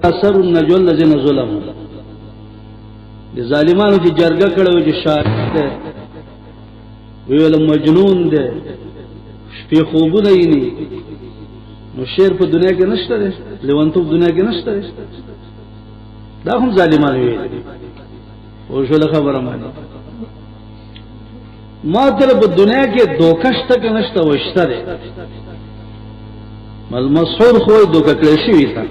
اثر النجول الذين ظلموا د ظالمانو چې جرګه کړو چې شاعر ده ویل مجنون ده شپې خوبونه یې نه نو شعر په دنیا کې نشته ده لیوانتوب دنیا کې نشته ده دا هم ظالمانو ویل او شو خبره مانی ما تر په دنیا کې دوکشته کې نشته وشته ده مل مسعود خو دوکه کړی شي تا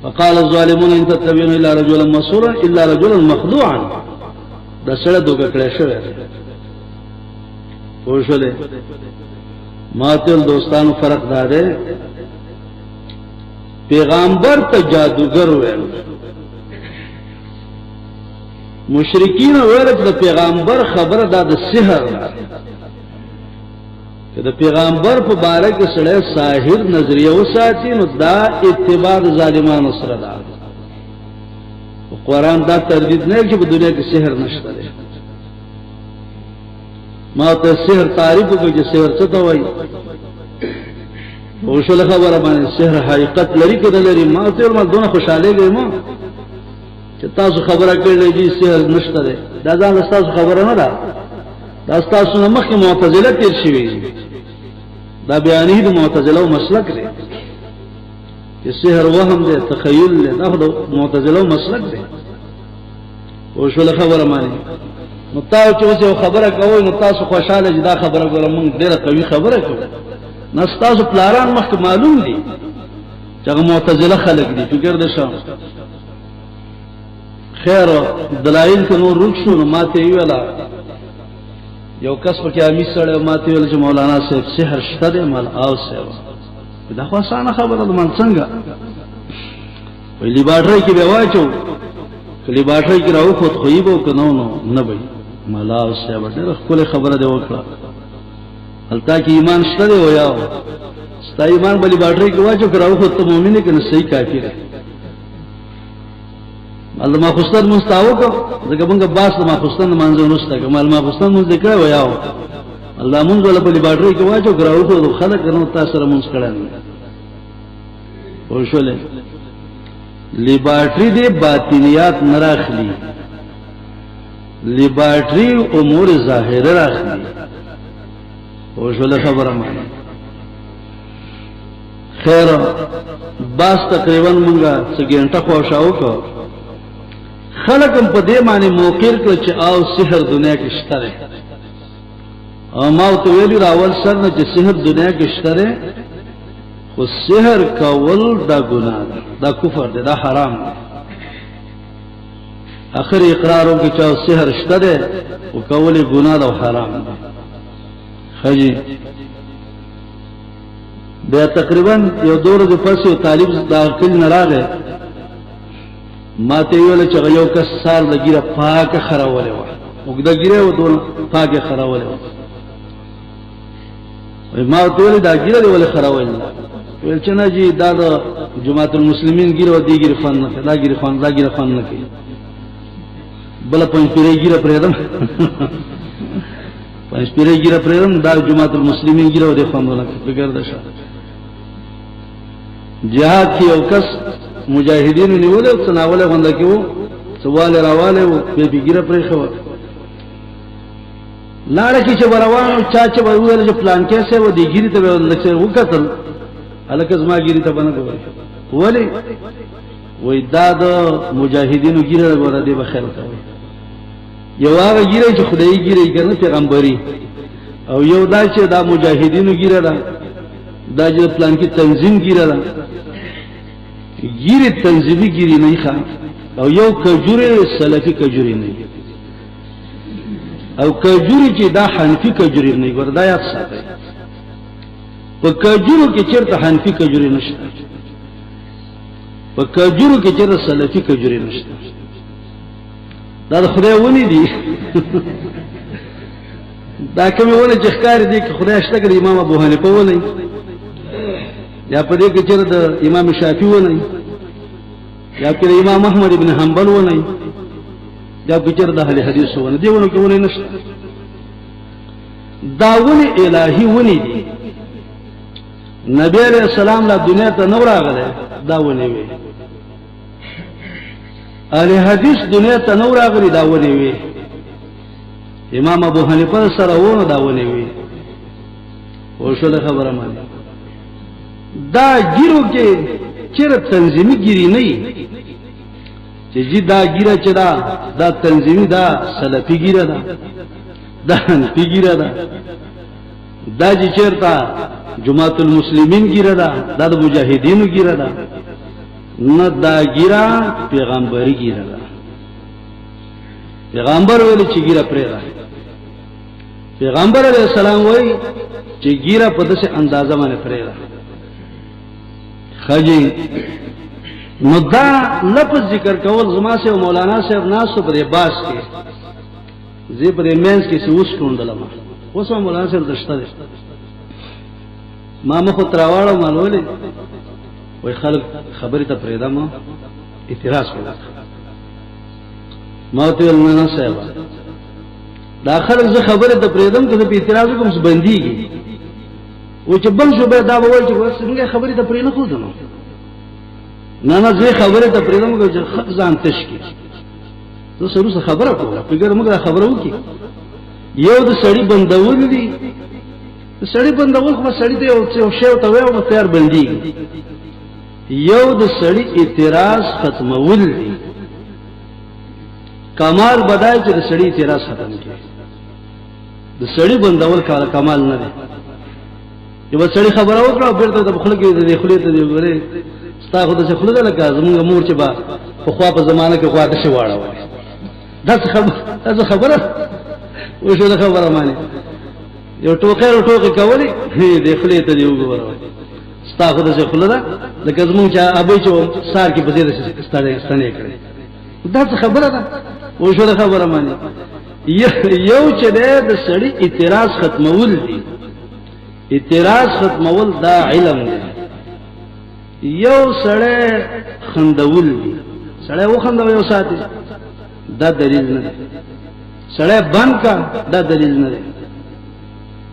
فقال الظالمون ان تتبعون الا رجلا مسرورا الا رجلا مخدوعا دا سره دوکه کړی شوی وشله ماتل دوستانو فرق داده پیغمبر ته جادوگر ویل مشرکین ویل چې پیغمبر خبره د سحر که د پیغمبر په باره کې سړی ساحر نظریه وساتي نو دا اتباع ظالمانو سره ده قرآن دا تردید نه چې په دنیا کې سحر نشته ده ما ته سحر تعریف وکړي چې سحر څه ته وایي او شو خبره باندې سحر حقیقت لري کده لري ما ته ول دونه خوشاله ګم چې تاسو خبره کړلې چې سحر نشته ده دا ځان تاسو خبره نه ده دا تاسو نه مخکې معتزله تیر شوی دا بیانې د معتزله مسلک دی چې سحر وهم دی تخیل دی دا د معتزله مسلک دی او شو خبره مانی نو تاسو چې خبره کوئ نو تاسو خوشاله چې دا خبره ګورم موږ ډیره قوي خبره کوو نو تاسو پلاران مخکې معلوم دي چې معتزله خلق دي فکر ده شام خیر دلایل ته نور رخصو نو ماته ویلا یو کس په کې امي سره ماته ویل چې مولانا صاحب سحر شته دی مال او صاحب دا خو اسانه خبره ده من څنګه ویلی باټري کې به واچو کلی باټري کې راو خو خويبو کنو نو نه وي مال او صاحب ډېر خپل خبره دی وکړه هلته کې ایمان شته دی ویا ستا ایمان بلی باټري کې واچو کراو خو ته مؤمن کې نه صحیح کافر دی الله ما خوستن مستاو کو زګه مونږه باس ما خوستن مانځو نوسته کمال ما خوستن مونږ ذکر ویاو الله مونږ ولا په باټري کې واچو غراو ته خلک نو تاسو سره مونږ کړه او شوله لیباټري دې باطنیات نراخلی لیباټري امور ظاهره راخلی او شوله خبره مانه خیر باس تقریبا مونږه سګنټه خوشاو کو خلقم په دې معنی موقر کړ چې او سحر دنیا کې شته ده او ما ته ویلی راول سر نه چې سحر دنیا کې شته ده خو سحر کول دا ګناه ده دا کفر ده دا حرام ده اخر اقرارو کې چې سحر شته ده او کول ګناه ده او حرام ده خجی بیا تقریبا یو دور د پس یو طالب داخل نه راغی ما ته ویل چې یو کس سال د ګیره پاکه خراولې و او د ګیره و دون پاکه خراولې و ما ته ویل دا ګیره دی ولې خراولې ویل چې نه جی دا د جماعت المسلمین ګیره و دی ګیره فن نه دا ګیره فن نه کوي بل پنځ پیری ګیره پرېدم پنځ پیری ګیره پرېدم دا جماعت المسلمین ګیره و دی فن نه کوي بغیر د شا جهاد کې یو کس مجاهدین نیول او سناوله غونډه کې وو سوال راواله وو په بيګره پرې خو لاړه کې چې روانو چا چې ویل چې پلان کې څه و دی ګيري ته لکه وکتل الکه زما ګيري ته باندې ولی وې دا د مجاهدینو ګيره غوړه دی بخیر کوي یو هغه ګيره چې خدای ګيره کنه پیغمبري او یو دا چې دا مجاهدینو ګيره دا چې پلان کې تنظیم ګيره ده ګيره تنظیمي ګيري نه ښه او یو کجوري سلفي کجوري نه او کجوري چې دا حنفي کجوري نه وردا یاد ساتي په کجورو کې چیرته حنفي کجوري نشته په کجورو کې چیرته سلفي کجوري نشته دا خدای ونی دي دا کومه ونه چې ښکار دي چې خدای شته کړي امام ابو حنیفه ولې یا په دې کې چې د امام شافعي ونی یا په امام احمد ابن حنبل ونی یا په چې د اهل حدیث ونی دی ونه کې ونی نشته دا ونی الہی ونی دي نبی علیہ السلام لا دنیا ته نور راغله دا ونی وی اهل حدیث دنیا ته نور راغلي دا ونی وی امام ابو حنیفه سره ونه دا ونی وی او شو له خبره مانی دا ګیرو کې چیرې تنظیمي ګیری نه چې جی دا ګیره چې دا تنظیمي دا سلفي ګیره دا حنفي ګیره دا چې چیرته جماعت المسلمین ګیره دا د مجاهدینو ګیره ده نه دا ګیره پیغمبري ګیره ده پیغمبر ویل چې ګیره پرې ده پیغمبر علیہ السلام وایي چې ګیره په داسې اندازه باندې پرې ده خجی نو دا لفظ ذکر کول زما سے مولانا صاحب ناسو پر باس کې زی پر مینس کې سی اوس کوندل ما اوس مولانا صاحب دشته ما مخ تراواړو مالولې وای خلک خبرې ته پرېدا ما اعتراض وکړ ما ته نه صاحب دا خلک زه خبرې ته پرېدم ته په اعتراض کوم څه بنديږي و چې بل شو به دا وایي چې څنګه خبرې ته پرې نه خو نه زه خبره ته پرېدم چې ځان تشکی زه سره خبره کوله فکر موږ خبره وکي یو د سړی بندول دي سړی بندول خو سړی ته یو شی ته وایو تیار بندي یو د سړی اعتراض ختمول دي کمال بدای چې د سړی اعتراض ختم کړي د سړی بندول کمال نه دی یو سړی خبره وکړه بیرته د خلک د خلې ته دی وره ستا خو د خلک لکه زمونږ مور چې با په خوا په زمانه کې خوا د شي واړه وای دا خبره وشو د خبره معنی یو ټوکې کولی د خلې ته دی وګوره ستا خو د خلک لکه زمونږ چې ابي چې سار کې بزیره ستنه کړي دا خبره ده وشو د خبره معنی یو چې د سړی اعتراض ختمول دي اعتراض ختمول دا علم دی یو سړی خندول دي سړی و خندو یو ساتي دا دلیل نه دی سړی بند کا دا دلیل نه دی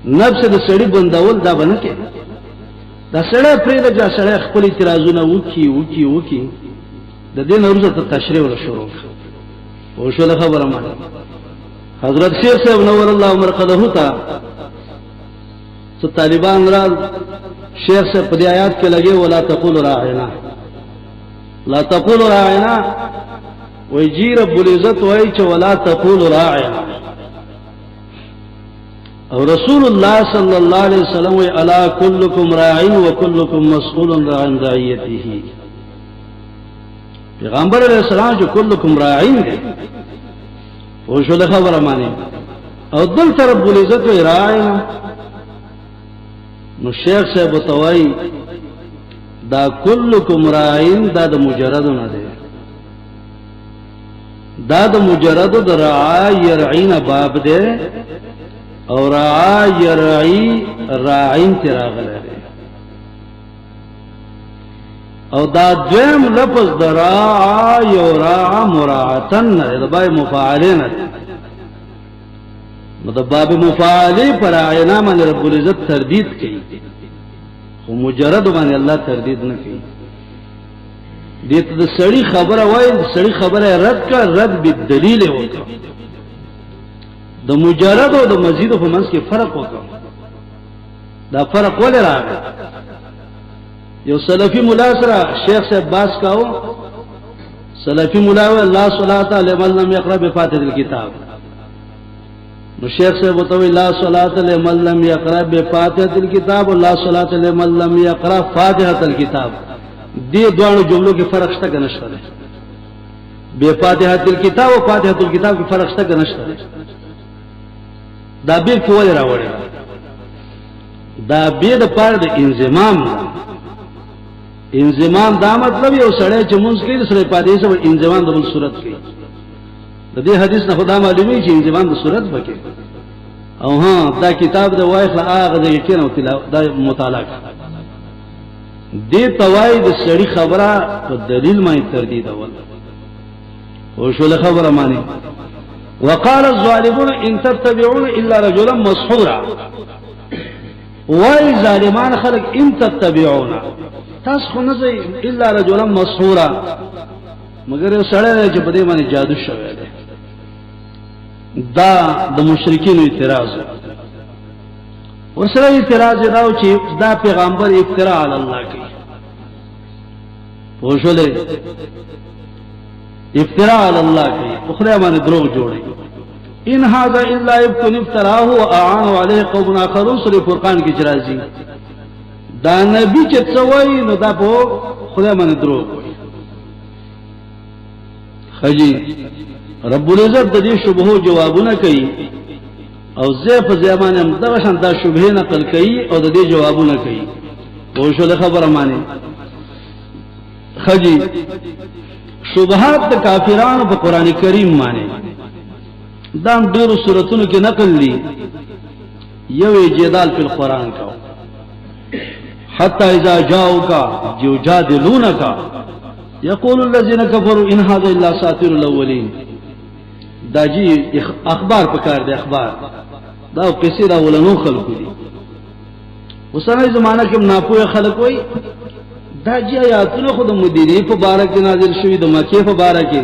نفس د سړی بندول دا بنه کې دا سړی پرې دا سړی خپل اعتراضونه وکي د دې نورزه ته تشریح ولا شروع او شو له خبره ما حضرت شیخ صاحب نور الله مرقده تا طالبان را شیخ سے پدی آیات کے لگے ولا تقول راعنا لا تقول راعنا وی جی رب العزت وی چ ولا تقول راعنا او رسول الله صلی الله علیه وسلم وی الا كلكم راع وكلكم مسؤول عن رعیته پیغمبر علیہ السلام جو كلكم راعین دی او شو له خبره معنی او دل رب العزت وی راعنا نو شیخ صاحب توای دا کلکم راعین دا د مجرد نه دی دا د مجرد د رعا يرعین باب دی او رعا يرعی راعین تراغله دی او دا دویم لفظ د رعا یرعا مراعتن د بای مفاعلین نو د باب مفاعلی پر عینا من رب العزت تردید کوي خو مجرد باندې الله تردید نه کوي دې ته د سړی خبره وای د سړی خبره رد کا رد بالدلیل وکړه د مجرد او د مزید په منځ کې فرق وکړه دا فرق ولې راغی یو سلفی مولا سره شیخ صاحب باس کاو سلفی مولا لا صلاة لمن لم يقرأ بفاتحة الكتاب نو شیخ صاحب بتوي لا صلاة لمن لم يقرأ بفاتحة الكتاب ولا صلاة لمن لم يقرأ فاتحة الكتاب دې دوه جملو کې فرق شته کنه شته بفاتحة الكتاب او فاتحة الكتاب کې فرق شته کنه شته دا به کول راوړل دا به د پاره د انضمام دا مطلب یو سړی چې مونږ کې سره پاتې سره انضمام د بل صورت کې د دې حدیث نه خدا معلومي چې انضمام د صورت وکړي او ها دا کتاب د وایخ هغه د یقین او تلاوت د مطالعه دې توای د سړی خبره په دلیل باندې تردید اول او شو له خبره معنی وقال الظالمون ان تتبعون الا رجلا مسحورا وای ظالمان خلق ان تتبعون تاسو خو نه الا رجلا مسحورا مگر یو سړی دی چې په دې باندې جادو شوی دی. دا د مشرکینو اعتراض ورسره اعتراض دا و چې دا پیغمبر افتراء علی الله کوي. پوښولې افتراء علی الله کوي، په خدای باندې دروغ جوړي. ان هذا الا ابن افتراه واعان عليه قوم اخرون، سورۃ فرقان کې راځي دا نبی چې څه وایي نو دا په خدای باندې دروغ وایي. خجی رب العزت د دې شبهو جوابونه کوي او زه په ځمانه هم دا شان دا شبهه نقل کوي او د دې جوابونه کوي. پوښول خبره معنی خجی شبهات د کافرانو په قران کریم معنی دا ډیرو سوراتونو کې نقل دي. یو جدال په قران کا حتى اذا جاءوك يجادلونك يقول الذين كفروا ان هذا الا اساطير الاولين. دا جی اخبار پکار دی، اخبار دا قصې دا ولنو خلقو دي. اوسنۍ زمانہ کې ناپوه خلک وای دا جی آیاتونه خود مدیری په باره کې نازل شوی، د مکه په باره کې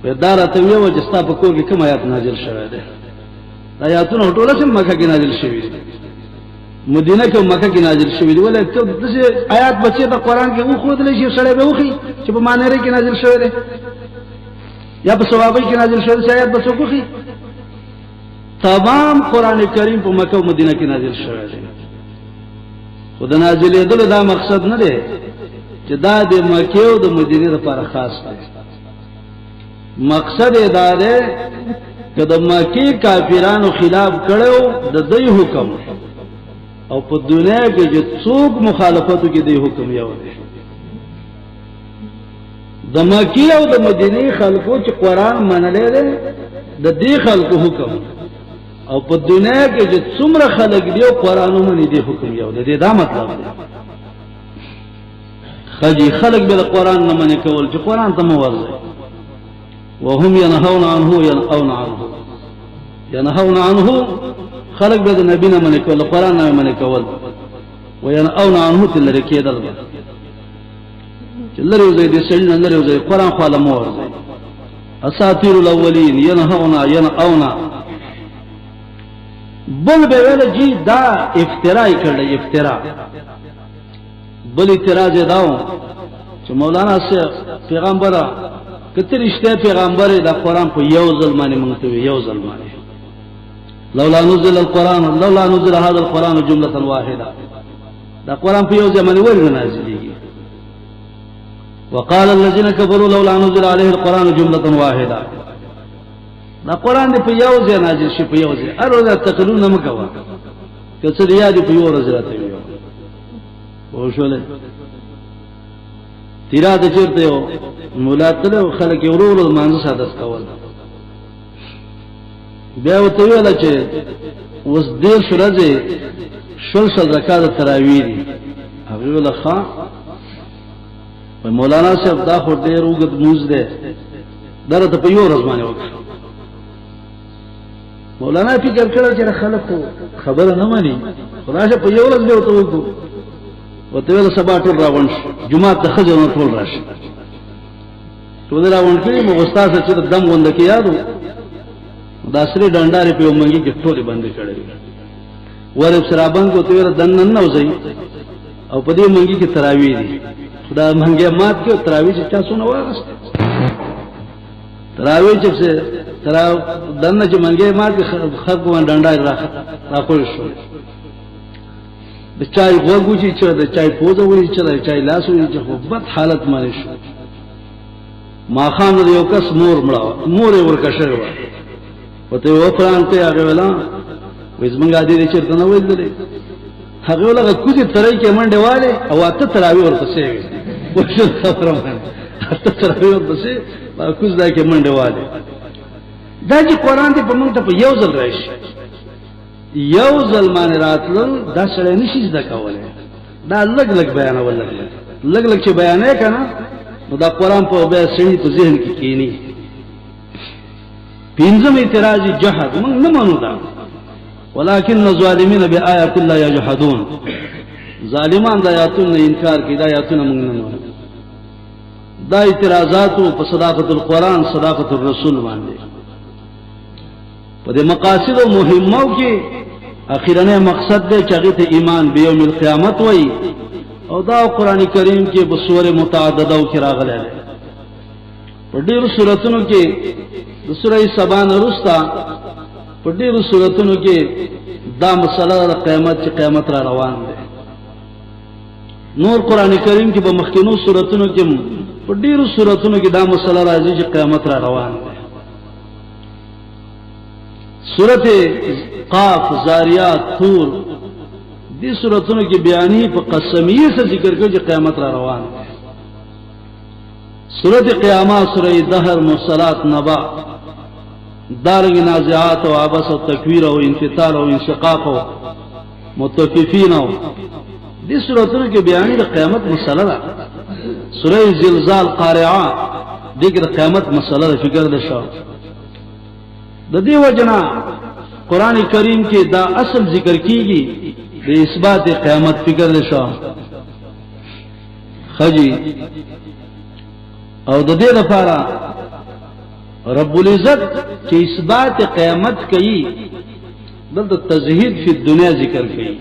په دارته یو چې ستا په کور کې کوم آیات نازل شوی دی. دا آیاتونه ټول سم مکه کې نازل شوی دي، مدینه کې مکه کې نازل شوی دی. ولې ته دغه آیات بچي د قران کې خو خود لشي سره به وخی چې په معنی کې نازل شوی دی یا په ثوابي کې نازل شوی دی. آیات بچو کوخی تمام قران کریم په مکه او مدینه کې نازل شوی دی. خدای نازلې دل دا مقصد نه دی چې دا د مکه او د مدینه لپاره خاص دی. مقصد دا دی چې د مکه کافرانو خلاف کړو د دوی حکم او په دنیا کې چې څوک مخالفتو کې دی حکم یو دی. د مکه او د مدینه خلکو چې قران منلې ده د دې خلکو حکم او په دنیا کې چې څومره خلک دی او قرانو منې دی حکم یو دی. دا مطلب دی خجی خلق به قرآن نه منې کول چې قرآن ته مو ورځي. وهم ينهون عنه ينهون عنه خلق به نبی نه منې کول، قرآن نه منې کول. وينهون عنه تل کېدل چې لري وځي د سړي نه لري وځي قرآن خو له مو ورځي. اساطير الاولين ينهون بل به ویل جی دا افتراء کړل، افتراء. بل اعتراض داو چې مولانا سے پیغمبر کته رښتیا پیغمبر دا قرآن په یو ځل باندې مونږ ته یو ځل باندې لولا نزل القرآن لولا نزل هذا القرآن جملة واحدة. دا قرآن په یو ځل باندې ورته نازلېږي. وقال الذين كفروا لولا نزل عليه القرآن جملة واحدة. دا قرآن په یو ځل نازل شي، په یو ځل ارزه تقلون نه مکوا کڅ دی یاد په یو ورځ راته وي. وښوله تیرا د چیرته یو مولاتله خلک ورور مانځ ساده کول. بیا وته ویل چې اوس دې شرزه شل زکات تراوی دي. هغه ول ښا په مولانا صاحب دا خو ډېر وګد موز ده درته په یو ورځ باندې وکړه. مولانا فکر کړو چې خلکو خبره نه مانی، خدای په یو ورځ به وته وکړو. وته ول سبا ټول راوند جمعه ته خځو ټول راشي ټول راوند کړي. مو استاد چې دم غوند کې یادو دا سری ډنډاري په منګي کې ټول بند کړي ورب سرابن کو ته دنن نه وځي او په دې منګي کې تراوی دي. خدا منګي مات کې تراوی چې تاسو نه وایست تراوی چې تراو دنه چې منګي مات کې خلق باندې ډنډاري راخول شو. د چای غوږو چې د چای پوزه وړي چې د چای لاس وړي چې بد حالت باندې شو. ما خان یو کس مور مړه مور ورکشه و پته و پرانته هغه ولا وزمنګا دې چیرته نه وېدلې هغه ولا کوزي ترې کې منډه والے او اته تراوی ورپسې وي وښه خبره باندې اته تراوی ورپسې کوز دا کې منډه والے. دا چې قرآن دې په موږ ته په یو ځل راشي یو ځل باندې راتلل دا سره نشي زده کولای. دا لګ لګ بیانول لګ لګ چې بیانې کنه نو دا قرآن په به سړي په ذهن کې کینی. پینځم اعتراض جهاد موږ نه مانو دا ولکن الظالمین بآیات الله یجحدون. ظالمان د آیاتونو انکار کوي، د آیاتونو موږ نه مانو. دا اعتراضات په صداقت القرآن صداقت الرسول باندې په دې مقاصد او مهمو کې اخیرنه مقصد دی چې هغه ته ایمان به یوم القیامت وای او دا قرآن کریم کې په سورې متعدده کې راغلی دی په ډیرو سوراتونو کې د سورې سبا نه وروسته په ډیرو سوراتونو کې دا مسله د قیامت چې قیامت را روان دی نور قرآن کریم کې په مخکینو سوراتونو کې په ډیرو سوراتونو کې دا مسله راځي چې قیامت را روان دی سورۃ قاف زاریات طور دې سوراتونو کې بیانې په قسمیه سره ذکر کوي چې قیامت را روان دی سورۃ قیامت سورۃ دهر مرسلات نبا دارنګ نازعات او عبس او تکویر او انفطار او انشقاق او متففین او دې سوراتونو کې بیانې د قیامت مسله ده سورۃ زلزال قارعه دې کې د قیامت مسله د فکر ده شو د دې وجنا قران کریم کې دا اصل ذکر کیږي د اثبات قیامت فکر ده شو خجی او د دې لپاره رب العزت چې اثبات قیامت کوي دلته تزهید فی الدنیا ذکر کوي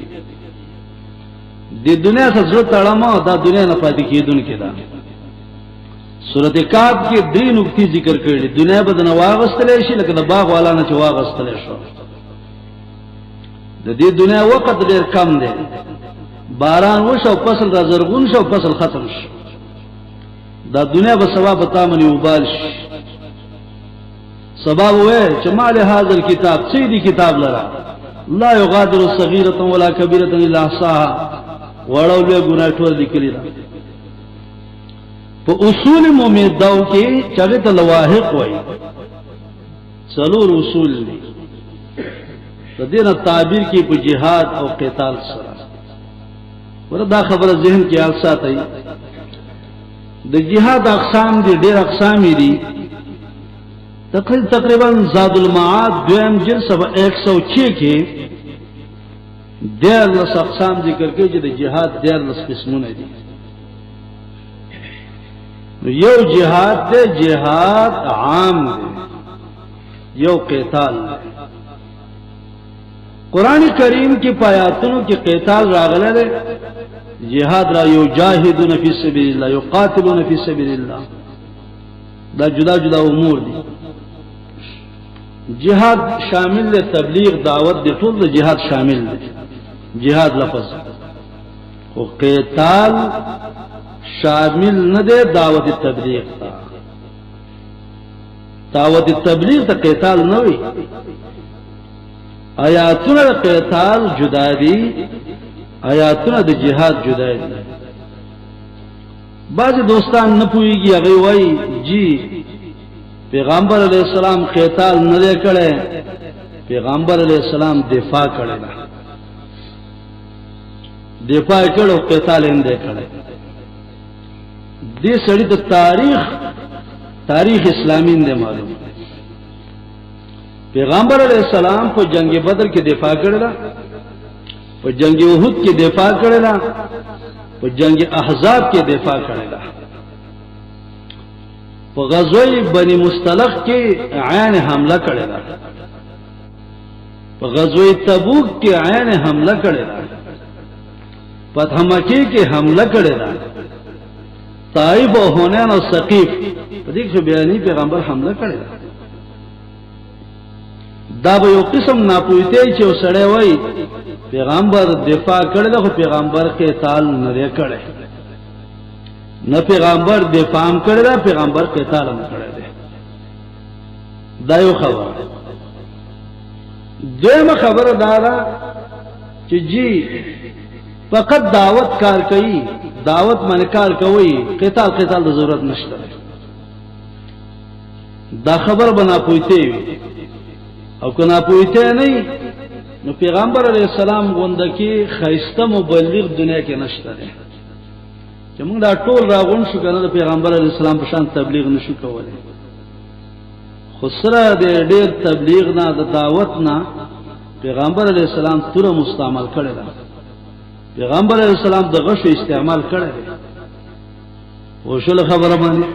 د دنیا څخه تړما دا دنیا نه پاتې کیدونکې ده سورۃ کاف کې درې نقطې ذکر کړې دنیا به نه واغستلې شي لکه د باغ والا نه چې واغستلې شو د دې دنیا وخت ډېر کم دی باران وشو فصل را زرغون شو فصل ختم شو دا دنیا به سبا پتا منی وبال شي سبب وې چې مال هاذ الكتاب سیدی کتاب لرا لا یغادر صغیرة ولا کبیرة الا احصاها وړو له ګناه ټول لیکلی دا په اصول مومداو کې چغه ته لواحق وای څلور اصول دي د دې تعبیر کې په جهاد او قتال سره وردا خبره ذهن کې حال ساتي د جهاد اقسام دي ډېر اقسام دي تقریبا زاد المعاد دویم جلد صفحه 106 کې ډېر لس اقسام ذکر کوي چې د جهاد ډېر لس قسمونه دي یو جهاد دی جهاد عام دی یو قتال دی قرآن کریم کی پایاتونو کی قتال راغله دی جهاد را یو جاهدون فی سبیل الله یو قاتلون فی سبیل الله دا جدا جدا امور دي جهاد شامل دی تبلیغ دعوت دی ټول د جهاد شامل دی جهاد لفظ او قتال شامل نه دی دعوت تبلیغ تا دعوت تبلیغ ته قتال نه وي آیاتونه د قتال جدا دي آیاتونه د جهاد جدا دي بعض دوستان نه پويږي هغه وایي جی پیغمبر علیہ السلام قتال نه کړي پیغمبر علیہ السلام دفاع کړي دفاع کړو قتال نه کړي دې سړی د تاریخ اسلامي نه معلوم پیغمبر علیہ السلام په جنگ بدر کې دفاع کړل په جنگ احد کې دفاع کړل په جنگ احزاب کې دفاع کړل په غزوه بنی مستلق کې عین حمله کړل په غزوه تبوک کې عین حمله کړل فتح مکه کې حمله کړل طائف او حنین او ثقیف په دې کې بیانې پیغمبر حمله کړل دا به یو قسم ناپوهیته چې وسړی وای پیغمبر دفاع کړل خو پیغمبر قتال نه کړي نه پیغمبر دفاع کړل پیغمبر قتال هم کړل دا یو خبره دویمه خبره دا ده چې جی فقط دعوت کار کوي دعوت باندې کار کوي قتال د ضرورت نشته دا خبر بنا پویته وي او کنا پویته نه نو پیغمبر علیہ السلام غوندکی خیسته مبلغ دنیا کې نشته چې موږ دا ټول راغون شو کنه د پیغمبر علیہ السلام په شان تبلیغ نشو کولای خو سره د ډېر تبلیغ نه د دعوت نه پیغمبر علیہ السلام تور مستعمل کړی دا پیغمبر علیہ السلام د غشو استعمال کړی وشل خبره باندې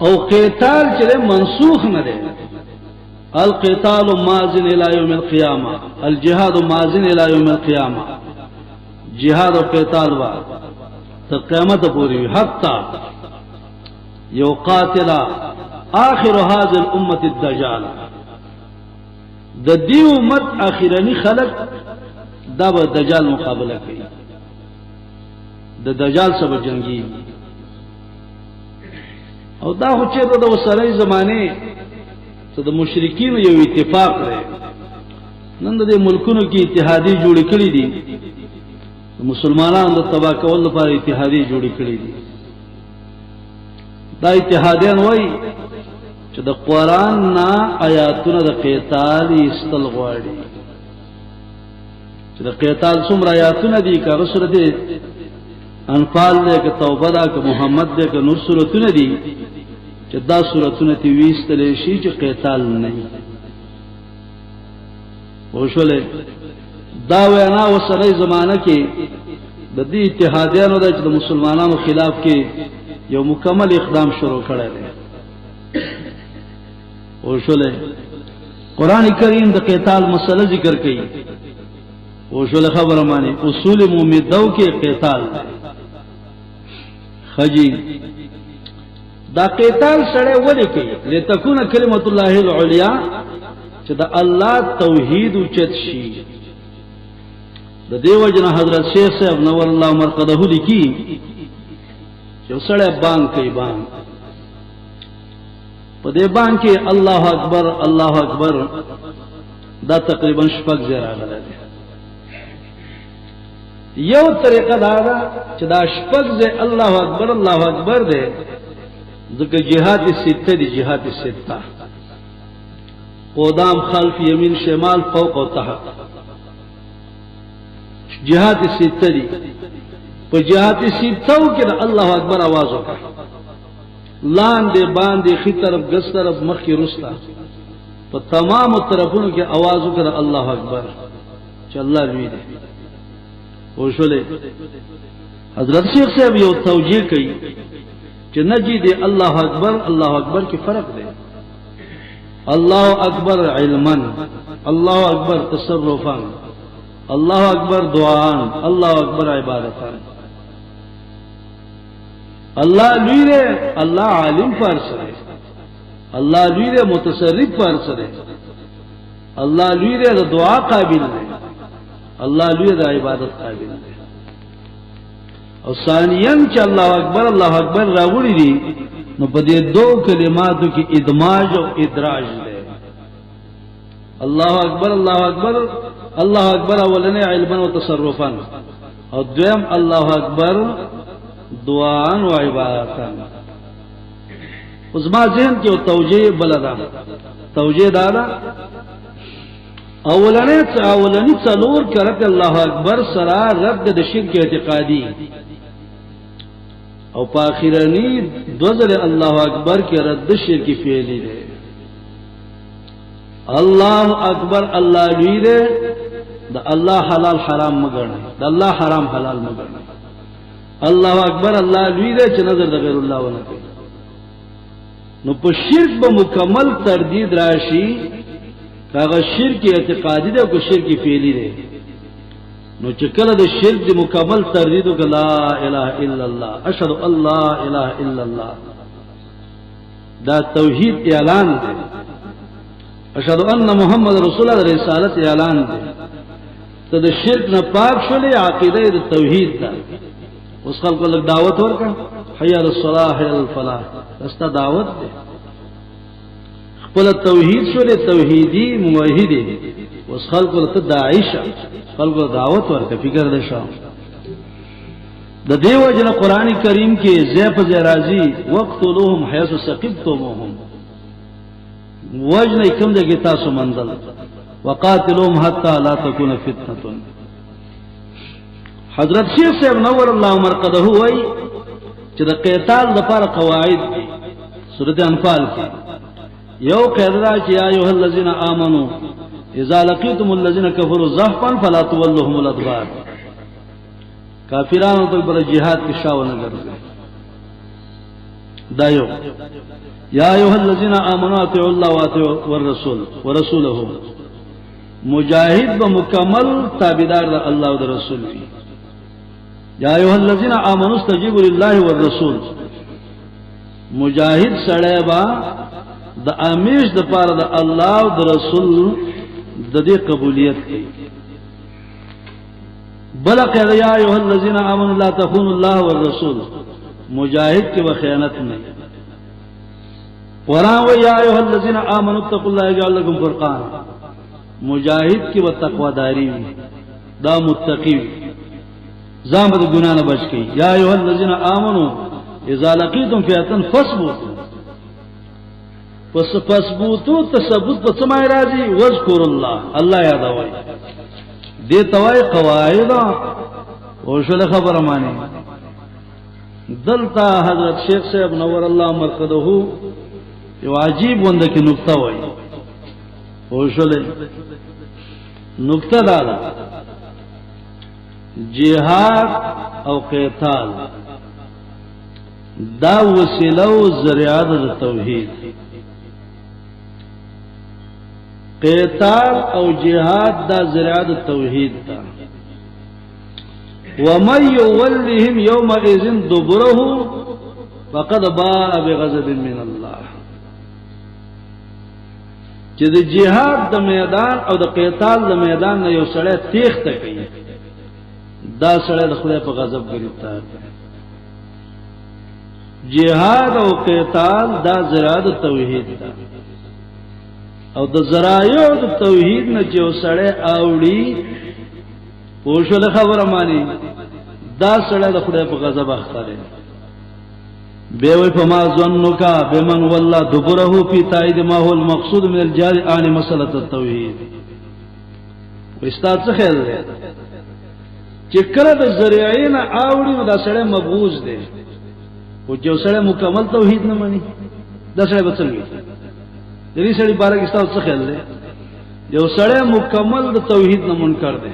او قتال چې منسوخ نه دی القتال ماضٍ الى يوم القيامه الجهاد ماضٍ الى يوم القيامه جهاد او قتال وا تر قیامت پوری حتا يقاتل آخر هذه الامه الدجال د دې امت اخرنی خلق دا به دجال مقابله کوي د دجال سره جنگي او دا خو چې د وسره زمانه څه د مشرکین یو اتفاق دی نن د ملکونو کې اتحادیه جوړ کړي دي مسلمانانو د تبا کول لپاره اتحادیه جوړ کړي دي دا اتحادیان وایي چې د قران نه آیاتونه د قتال استل غواړي چې د قتال څومره آیاتونه دي کله سورته انفال دې که توبه ده که محمد دې که نور سورتونه دي چې دا سورتونه تی ویستلې شي چې قتال نه وي وشولې دا وینا وسره زمانہ کې د دې اتحادیانو د مسلمانانو خلاف کې یو مکمل اقدام شروع کړی دی وشولې قران کریم د قتال مسله ذکر کړي وشولې خبره مانی اصول مومدو کې قتال خجی دا قتال سره ولې کوي لتكون کلمت الله العليا چې دا الله توحید اوچت شي د دیو جن حضرت شیخ صاحب نور الله مرقده لیکي چې سره بانګ کوي بانګ په دې بانګ کې الله اکبر الله اکبر دا تقریبا شپږ ځای راغلی یو طریقه دا ده چې دا شپږ ځای الله اکبر دی ځکه جهاد سته دي جهاد سته قدام خلف یمین شمال فوق او تحت جهاد سته دي په جهاد سته کې الله اکبر आवाज وکړه لاندې باندې خي طرف ګس طرف مخ کې رستا په تمام طرفونو کې आवाज وکړه الله اکبر چې الله لوی دی وشولې حضرت شیخ صاحب یو توجیه کوي چې نجی دی الله اکبر کې فرق دی الله اکبر علما الله اکبر تصرفا الله اکبر دعاء الله اکبر عبادتا الله لوی دی الله عالم فارس دی الله لوی دی متصرف فارس دی الله لوی دی دعا قابل دی الله لوی دی عبادت قابل دی او ثانیاً چې الله اکبر راوړي دي نو په دې دوه کلماتو کې ادماج او ادراج دی الله اکبر اولنې علما او تصرفا او دویم الله اکبر دعاء او عبادتا اوس ما ذهن کې توجیه بلدا توجیه دادا اولنی څلور کرت الله اکبر سره رد د شرک اعتقادي او په اخرنی دوزل الله اکبر کې رد شرک فعلی دی الله اکبر الله لوی دی د الله حلال حرام مګنه د الله حرام حلال مګنه الله اکبر الله لوی دی چې نظر د غیر الله ونه کوي نو په شرک به مکمل تردید راشي هغه شرک اعتقادي دی او شرک فعلی دی نو چې کله د شرک د مکمل تردید او لا اله الا الله اشهد ان لا اله الا الله دا توحید اعلان دی اشهد ان محمد رسول الله رسالت اعلان دی ته د شرک نه پاک شولې عقیده د توحید ده اوس خلکو لږ دعوت ورکړه حي علی الصلاح حي علی الفلاح دستا دعوت ده خپل توحید شولې توحیدی موحدی اوس خلکو ته داعیشه خلکو دعوت ورکړه فکر ده شو د دیو جن قران کریم کې زیف زرازی وقتلوهم حيث ثقفتموهم وجن کوم دغه تاسو منزل وقاتلوهم حتى لا تكون فتنه حضرت شیخ صاحب نور الله مرقده وای چې د قتال لپاره قواعد دي سورته انفال کې یو قاعده چې یا ایه الذین آمنو اذا لقيتم الذين كفروا زحفا فلا تولوهم الادبار کافرانو ته پر جهاد کې شاو نه ګرځي دایو یا ایها الذین آمنوا اطیعوا الله واطیعوا الرسول ورسوله مجاهد به مکمل تابعدار د الله او د رسول وي یا ایها الذین آمنوا استجیبوا لله والرسول مجاهد سړی با د امیش د پاره د الله او د رسول د دې قبولیت کوي بلکې یا ایها الذین آمنوا لا تخونوا الله والرسول مجاهد کی و خیانت نہیں قرآن و یا ایها الذین آمنوا اتقوا الله یجعل لكم فرقان مجاهد کی و تقوی داری دا متقی زامد گناہ نہ بچ گئی یا ایها الذین آمنوا اذا لقیتم فئة فاثبتوا فاثبتوا تثبت په سمای راځي واذکر الله الله یاد وای دې توای قواعد او شله خبره مانی دلتا حضرت شیخ صاحب نور الله مرقده یو عجیب ونده کی نقطه وای او شله نقطه دا جهاد او قتال دا وسیله او ذریعہ د توحید قتال او جهاد دا ذریعہ د توحید دا ومن يولهم يومئذ دبره فقد باء بغضب من الله چې د جهاد د میدان او د قتال د میدان نه یو سړی تیښته کوي دا سړی د خدای په غضب گرفتار دی جهاد او قتال دا ذریعہ د توحید دا او د ذرایع د توحید نه چې سړی اوړي پوښله خبره مانی دا سړی د خدای په غضب اخته دی به وي په ما ظنک بمن والله دبره فی تایید ما هو المقصود من الجار عن مساله التوحید واستاد څه خیال دی چې کله د ذریعین اوړي دا سړی مبغوز دی او چې سړی مکمل توحید نه مانی دا سړی بچلوي دې سړی بارے کې تاسو څه خیال دی یو سړی مکمل د توحید نه منکر دی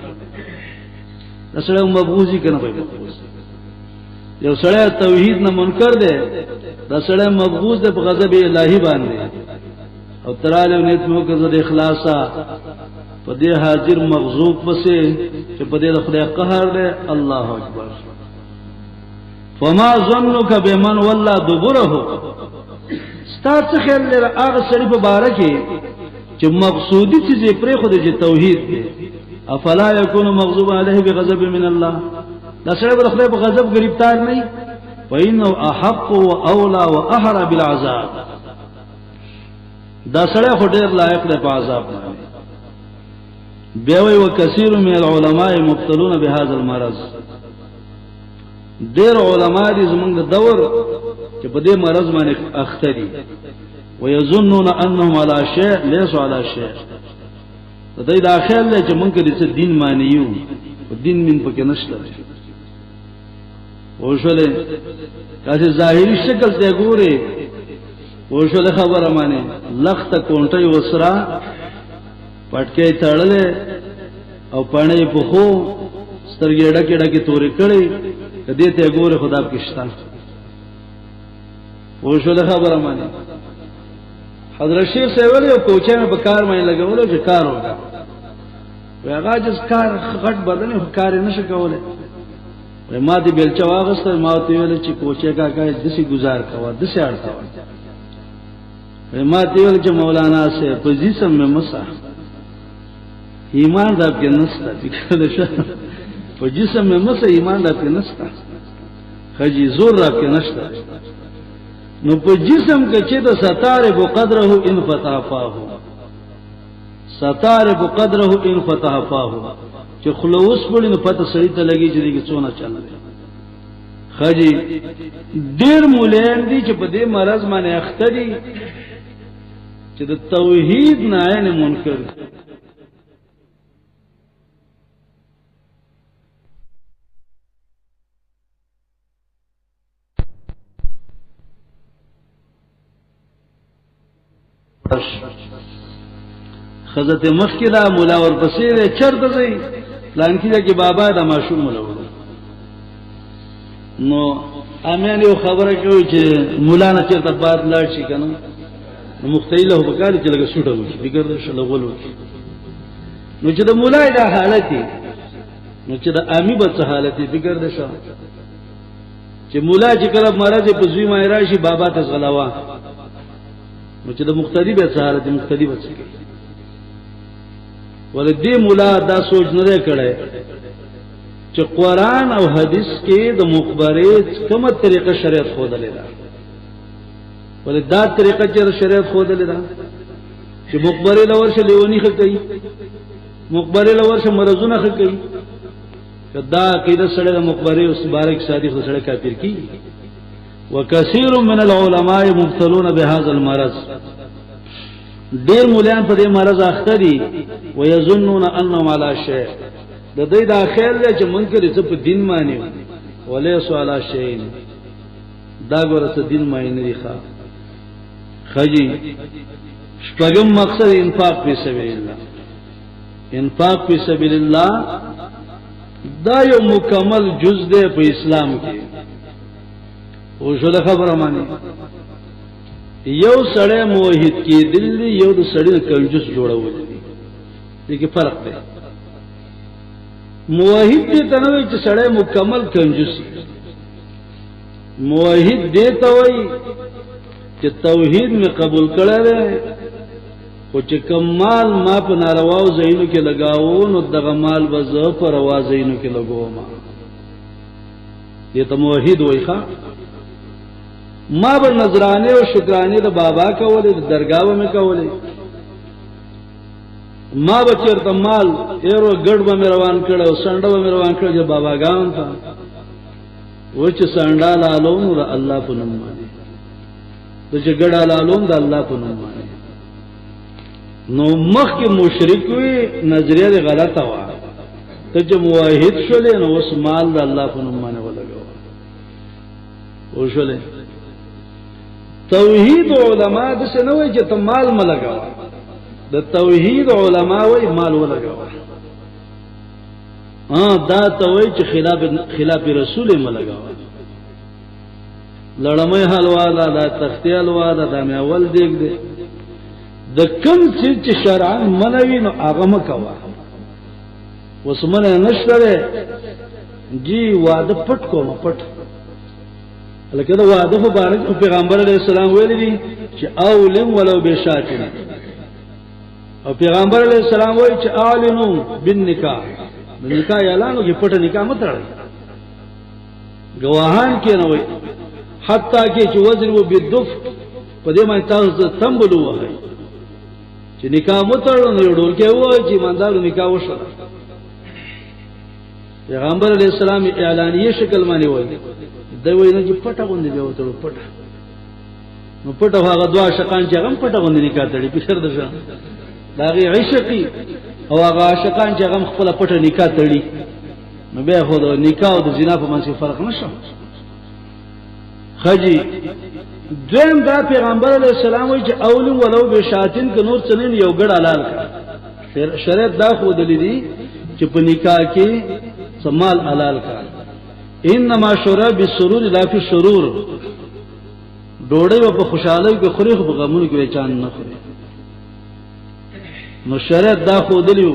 دا سړی مبغوزی کنه وای یو سړی توحید نه منکر دی دا سړی مبغوز دی په غضب الهی باندې او تراله نیت مو کې د اخلاصا په دې حاضر مغضوب پسې چې په دې خدای قهر دی الله اکبر فما ظنک بمن والله دبره ستاسو خیال لري هغه سړي په باره کې چې مقصودی چې پرې خو د توحید دی افلا یکون مغضوب علیه بغضب من الله دا سړی په خدای په غضب گرفتار نه فإنه احق واولى واحرى بالعذاب دا سړی خو ډیر لایق دی په عذاب باندې بیا وی وکثیر من العلماء مبتلون بهذا المرض ډیر علما دي زمونږ د دور چې په دې مرض باندې اخته دي ويظنون انهم على شيء ليسوا على شيء دا داخل له چې مونږ دې دین مانیو او دین من پکې نشته او شوله کاسه ظاهری شکل ته ګوري او شوله خبره مانی لخت کونټي وسرا پټکې تړلې او پړې په خو سترګې ډکې ډکې تورې کړې دې ته ګوره خدا پکشتان او شوله خبره مانی حضرت شیخ سیوال یو کوچه مې په کار مې لګولو چې کار وکړ وی هغه جز کار غټ بدن کار نشه کوله وی ما دې بیلچا واغسته ما ته ویل چې کوچه کاکا دسی گزار کوا دسی اړتا وی ما ته ویل چې مولانا سے پوزیشن میں مسا ایمان دا کې نستا چې په جسم میں مسا ایمان دا کې نستا خجی زور را کې نشتا نو په جسم کې چې د ستاره بو قدره ان فتحفاه ستاره بو قدره ان فتحفاه چې خلوص پړي نو پته سړی ته لګي چې دغه څونه چل خجی ډیر مولین دي چې په دې مرز باندې اخته دي چې د توحید نه نه منکر خزت مخکلا مولا ور پسې چرته زی پلان کې چې بابا د ماشوم مولا نو امیان یو خبره کوي چې مولانا چیرته بعد لاړ شي کنه نو مختیله په کار چې لګه سوټه وشي فکر دې شل غولو نو چې د مولا د حالت نو چې د امی په حالت فکر دې شو چې مولا چې کله مرز په زوی ما راشي بابا ته غلاوا نو چې د مختدی به حالت مختدی وڅ ولدی مولا دا سوچ نه کړي چې قرآن او حدیث کې د مخبره کومه طریقه شریعت خو دلې ده ولې دا طریقه چې شریعت خو دلې ده چې مخبره لور شه لیونی خ کوي مخبره لور شه مرزونه خ کوي کدا عقیده سره د مخبره اوس بارک صادق سره کافر کی وکثیر من العلماء مبتلون بهذا المرض ډیر مولان په دې مرض اخته دي ويظنون انهم على شيء د دې دا خیال دی چې منکر څه په دین مانی ولې سوال شي دا ګورته دین مانی نه ښه خجی شپږم مقصد انفاق په سبیل الله انفاق په سبیل الله دا یو مکمل جز دی په اسلام کې او شو خبره مانی یو سړی موحد کې دل یو د سړی کنجوس جوړول دي کې فرق دی موحد دې تنوي چې سړی مکمل کنجوسي موحد دې ته وای چې توحید می قبول کړل خو چې کمال ما په نارواو زینو کې لگاو نو دغه مال به زه په روا زینو کې لګوم دې ته موحد وای ښا ما به نظرانه او شکرانه د بابا کولې د درگاہو می کولې ما به چیرته مال ایرو ګډ به روان کړو سنډه به روان کړو چې باباګان ته و چې سنډا لالو نو الله په نوم باندې د چې ګډ لالو د الله په نوم باندې نو مخ کې مشرک وي نظریه غلطه و ته چې موحد شولې نو اوس مال د الله په نوم باندې ولګو او شولې توحید علماء د څه نه وي چې ته مال ملګاو د توحید علماء وای مال ولګاو دا ته وای چې خلاف رسول ملګاو لړمې حلوا دا تختی حلوا دا مې اول دیګ دې د کوم چې شرعاً منوي نو هغه مکوا وسمنه نشته جی واده پټ کوم پټ لکه دا واده مبارک پیغمبر علیہ السلام ویل دي چې اولم ولو بشاتن او پیغمبر علیہ السلام وایي چې اعلنوا بالنکاح نکاح اعلانو کې پټ نکاح متړل گواهان کې نه وایي حتی کې چې وزن و بالدف په دې باندې تاسو تنبلو وایي چې نکاح متړل نو ډول کې وایي چې مندارو نکاح وشو پیغمبر علیہ السلام اعلانیه شکل باندې وایي دا وایي نه چې پټه باندې به وته پټه نو پټه هغه دوا شقان چې هم پټه باندې نکاح تړي په شر ده داغي عشقي او هغه عاشقان چې هغه خپل پټه نکاح تړي نو به خو د نکاح او د زنا په منځ کې فرق نشته خجی دویم دا پیغمبر علیہ السلام وایي چې اول ولو بشاتین ک نور څنین یو ګډ حلال کړ شریعت دا خو دلی چې په نکاح کې سمال حلال کړ انما شرع بالسرور لا فی الشرور ډوړې په خوشحالۍ کې خوري خو په غمونو کې چان نه خوري نو شریعت دا خو دلیو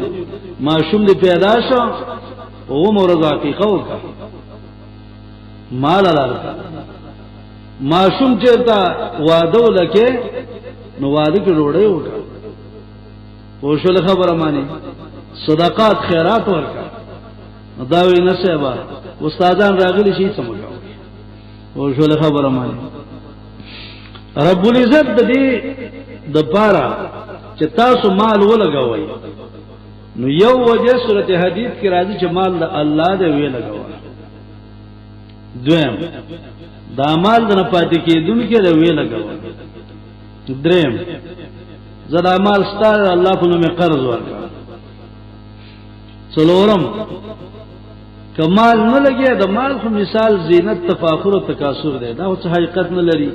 معصوم دی پیدا شو او مرزا حقیقه وکړه مال لاره معصوم چیرته وعده ولکه نو وعده کې ډوړې وکړه او شول خبره مانی صدقات خیرات ورکړه دا وی نه سبا استادان راغلي شي سمګو او شول خبره مانی رب العزت د دې د پاره چې تاسو مال ولګوي نو یو وجه سورته حدید کې راځي چې مال د الله دی وی لګوي دویم دا مال د نه پاتې کېدونکو دی وی لګوي دریم زدا مال ستاره الله په نوم قرض ورکړه څلورم کمال نه لګي د مال خو مثال زینت تفاخر او تکاثر دی دا څه حقیقت نه لري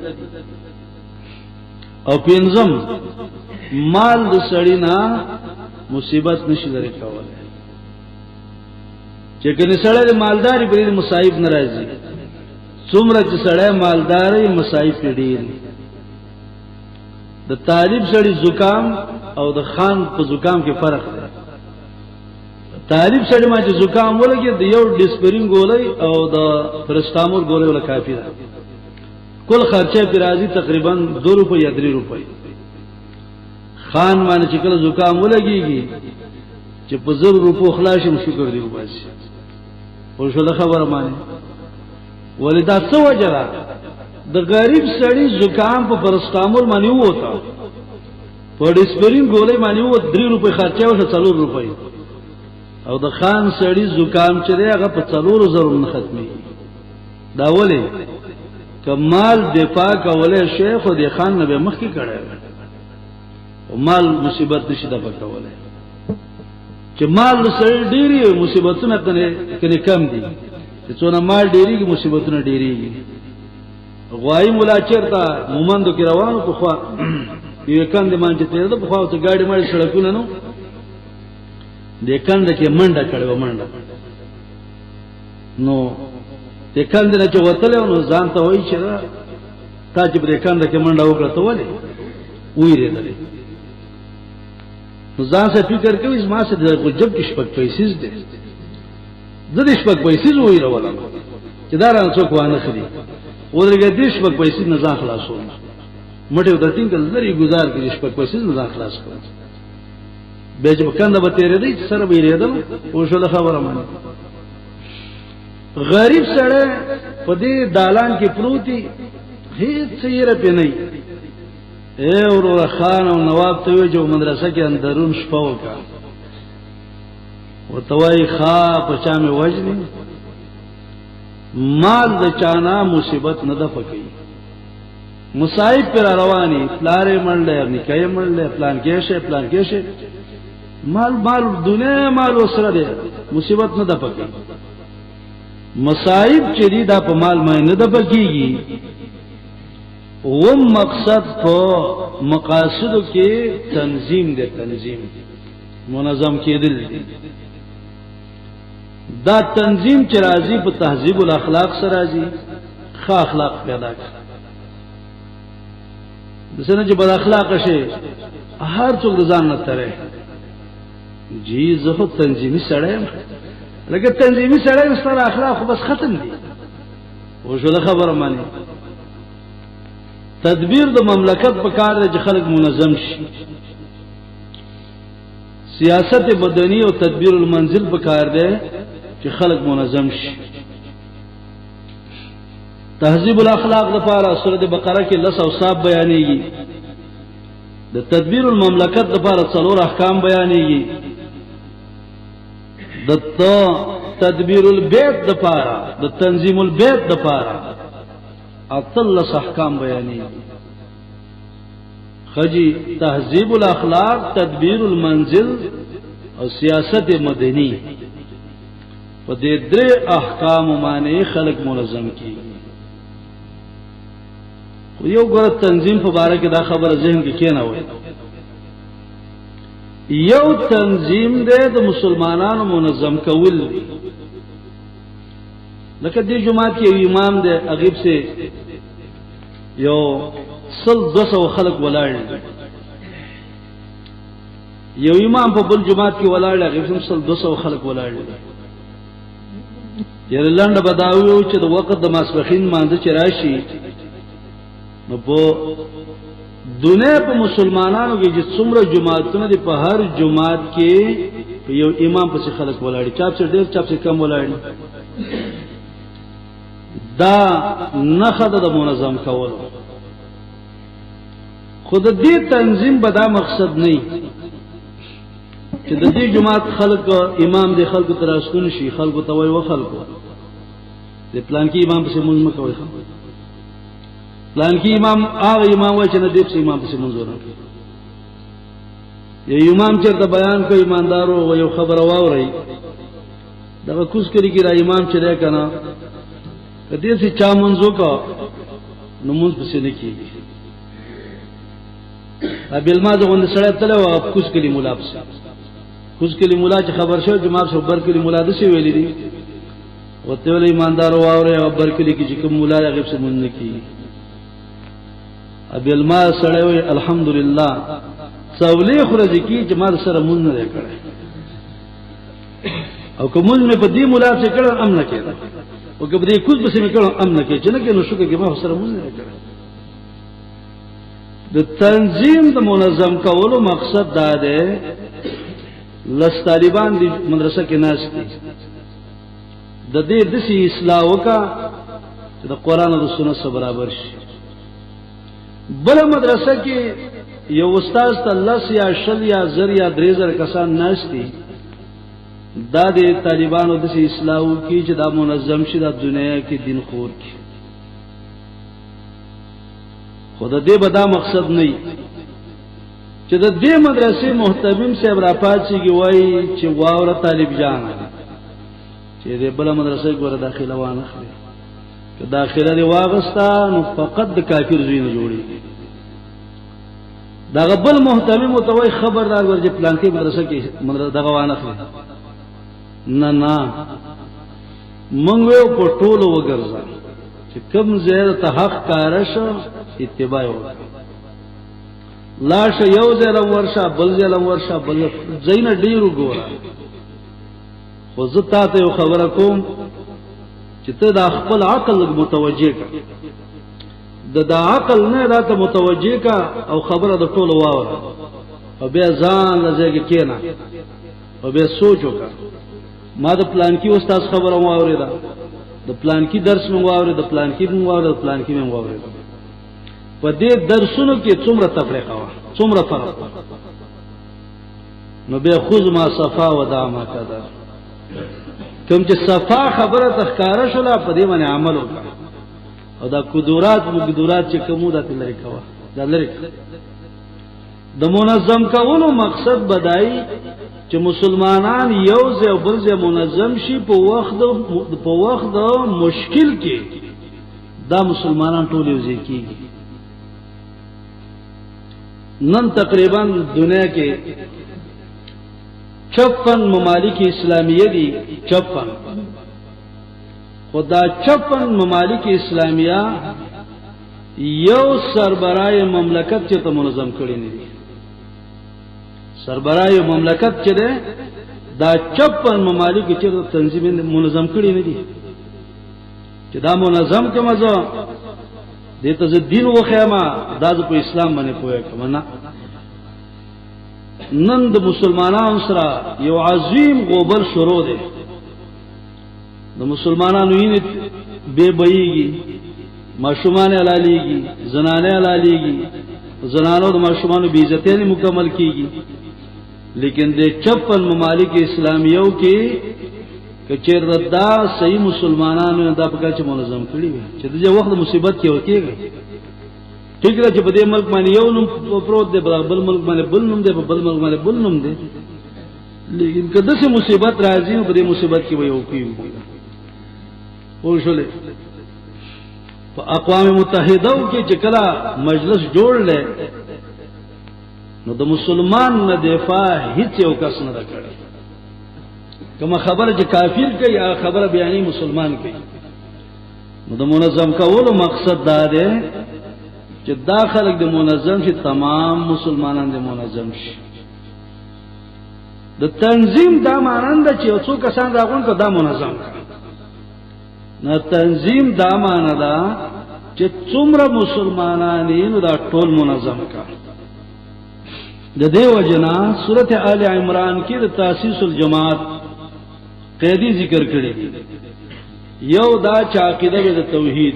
او پنځم مال د سړی نه مصیبت نشي لري کولای چې کني سړی د مالداري په مصايب ناراضي څومره چې سړی مالداري مصائب ډېر د طالب سړی زکام او د خان په زکام کې فرق دی طالب سړی ما چې زکام ولګي د یو ډیسپرین ګولۍ او د پرستامول ګولۍ ولا کافی ده کل خرچه پر راځي تقریبا 2 روپے یا 3 روپے خان باندې چې کله زکام ولګيږي چې په 0 روپو خلاص هم شکر دی وباسي ورشله خبره مانی ولدا څه وجره د غریب سړی زکام په پرستامول باندې وته په ډیسپرین ګولۍ باندې و 3 روپے خرچه او 4 روپے او د خان سړی زکام چې هغه په 4000 نه ختمي دا ولې کمال دفاع کوله شیخ او د خان نه به مخ کی کړه او مال مصیبت نشي دفاع کوله چې مال سره ډيري مصیبتونه کنه کم دي چې څونه مال ډيري مصیبتونه ډيري غوای مولا چرتا مومندو کې روانو په خوا یو کاند مانځ ته په خوا ته گاډي مړ سړکونه نو د کاند کې منډه کړو منډه نو د کاند نه چې وتلو نو ځان ته وای چې تا چې د کاند کې منډه وکړه ته ولې وېره ده نو ځان څه فکر کوي ما څه د جب کې شپږ پیسې دي د دې شپږ پیسې وېره ولا چې دا رانه څوک وانه خري ورګه دې شپږ پیسې نه ځان خلاصو مټه د ټینګ لري گزار کې شپږ پیسې نه ځان خلاص کړو به چې کنده به تیرې دي سره به ریدل او شو خبره مانی غریب سره په دې دالان کې پروتي هیڅ یې رپې نه اے ورور خان او نواب ته وی جو مدرسه کې اندرون شپه وکا وتوای خا پچا مې وجني مال د چانا مصیبت نه د پکې مصائب پر رواني پلارې منډه نکای منډه پلان کې شه مال دنیا مال وسره ده مصیبت نه د پکې مصائب چې دي دا په مال مې نه د پکېږي و مقصد په مقاصدو کې تنظیم منظم کېدل دا تنظیم چې راځي په تهذیب الاخلاق سره راځي ښه اخلاق پیدا کړي دسنه چې بد اخلاق شي هر څوک ځان نه تره جی زه تنظیمی سره لکه تنظیمی سره سره اخلاق خو بس ختم دي او شو خبره مانی تدبیر د مملکت په کار دی چې خلک منظم شي سیاست بدنی او تدبیر المنزل په کار دی چې خلک منظم شي تهذیب الاخلاق لپاره سورۃ بقره کې لس اوصاف بیانېږي د تدبیر المملکت لپاره څلور احکام بیانېږي د تدبیر البیت لپاره د تنظیم البیت لپاره اطلس احکام بیانېږي خجی تهذیب الاخلاق تدبیر المنزل او سیاست مدنی په دې درې احکام باندې خلق منظم کیږي خو یو ګره تنظیم په اړه کې دا خبره ذهن کې کېنه وای یو تنظیم دې د مسلمانانو منظم کول لکه دې جماعت کې امام دې اغیب سے یو 200 خلق ولاړ یو امام په بل جماعت کې ولاړ اغیب هم 200 خلق ولاړ یره لاندې بداوي چې د وخت د ماسپخین مانځ چې راشي نو په دنیا په مسلمانانو کې چې څومره جماعتونه دي په هر جماعت کې یو امام په خلک ولاړي چاپ څه ډېر چاپ څه کم ولاړي دا نخد د منظم کول خود دې تنظیم به دا مقصد نه چې د دې جماعت خلک امام دې خلکو تراشتون شي خلکو ته وای و خلکو دې پلان کې امام په مونږ مکوي پلان کې امام هغه امام وای چې نه دې په امام په منځور یو امام چې د بیان کوي ایماندارو و یو خبر واوري دا کوس کړي کې را امام چې ده کنه کدی سي چا منځو کا نو مونږ په څه نه کیږي ابل ما زغون سره تل او کوس کړي مولا په کوس کړي مولا چې خبر شو جمعه صبر کړي مولا د څه ویلي دي وته ول ایماندار واوره او برکلی کی چې کوم مولا غیب سے مونږ کی ابي الما سره وي الحمدلله څولې خرج کی چې ما سره مونږ نه کړه او کوم مې په دې مولا څخه کړه امن کړه او کله دې کوز به سمې کړه امن کړه چې نه کې نو شو کې ما سره مونږ نه کړه د تنظیم د منظم کولو مقصد دا دی لس طالبان دی مدرسه کې ناس دي د دې د سي اصلاح وکا چې د قران او د سنت سره برابر شي بل مدرسه کې یو استاد ته لس یا شل یا زر یا درېزر کسان ناس دي دا د طالبانو د سي اصلاح کی چې دا منظم شي د دنیا کې دین خور کی خدا دې بدا مقصد نه چې د دې مدرسې محتمم صاحب را پاتېږي وای چې واوره طالب جان چې دې بل مدرسې ګوره داخله وانه خلې که داخله دی واغستا نو فقط د کافر زوینه جوړي دا بل محتمم او توي خبردار ورځ پلان کې مدرسې کې دغه وانه خلې نه مونږ یو په ټولو وګرځا چې کوم زیر ته حق کارش اتباع وکړه لاش یو ځلم ورشه بل ځلم ورشه بل زین ډیرو ګوره خو زتا ته یو خبره کوم چې ته د خپل عقل متوجه کا د عقل نه راته متوجه کا او خبره د ټولو واوره او بیا ځان لږه کېنا او بیا سوچ وکړه ما د پلان کې استاد خبره واورېده د پلان کې درس مو واورېده د پلان کې مو واورېده د پلان کې مو واورېده په دې درسونو کې څومره تفریقه وا څومره فرق نو به خذ ما صفا و دعما کذا کوم چې صفا خبره تخکاره شولا په دې باندې عمل وکړه او دا قدرات مقدرات چې کومو د لری کوا دا لری د منظم کولو مقصد بدای چې مسلمانان یو ځای او بل ځای منظم شي په وخت د مشکل کې دا مسلمانان ټول یو ځای کیږي نن تقریبا دنیا کې 56 ممالک اسلامیه دي 56 خدا 56 ممالک اسلامیه یو سربرای مملکت چې ته منظم کړی نه دي سربرای مملکت چې ده دا 56 ممالک چې تنظیم منظم کړی نه دي چې دا منظم کومه ځو دته ز دین وخیما دا په اسلام باندې پوهه کوم نه نن د مسلمانانو سره یو عظیم غوبل شروع دی د مسلمانانو یې به بېږي ماشومان علالیږي زنانه علالیږي زنانو د ماشومانو بې عزتۍ مکمل کیږي لیکن د 56 ممالک اسلامیو کې کچیر ردا صحیح مسلمانانو دا پکا چې منظم کړی وي چې د وخت مصیبت کې وکیږي ټیک را چې په دې ملک باندې یو نوم پروت دی بل ملک باندې بل نوم دی بل ملک باندې بل نوم دی لیکن کله چې مصیبت راځي په دې مصیبت کې وي وکیږي ورشله په اقوام متحده کې چې کله مجلس جوړل نو د مسلمان نه دفاع هیڅ یو کس نه کړی کما خبره چې کافر کوي یا خبره بیانې مسلمان کوي نو د منظم کولو مقصد دا دی چې داخله د منظم شي تمام مسلمانان د منظم شي د تنظیم دا مانند چې یو څو کسان راغون ته دا منظم نه تنظیم دا معنی دا چې څومره مسلمانان نو دا ټول منظم کا د دیو جنا سورته آل عمران کې د تاسیس الجماعت قیدی ذکر کړي یو دا چې عقیده د توحید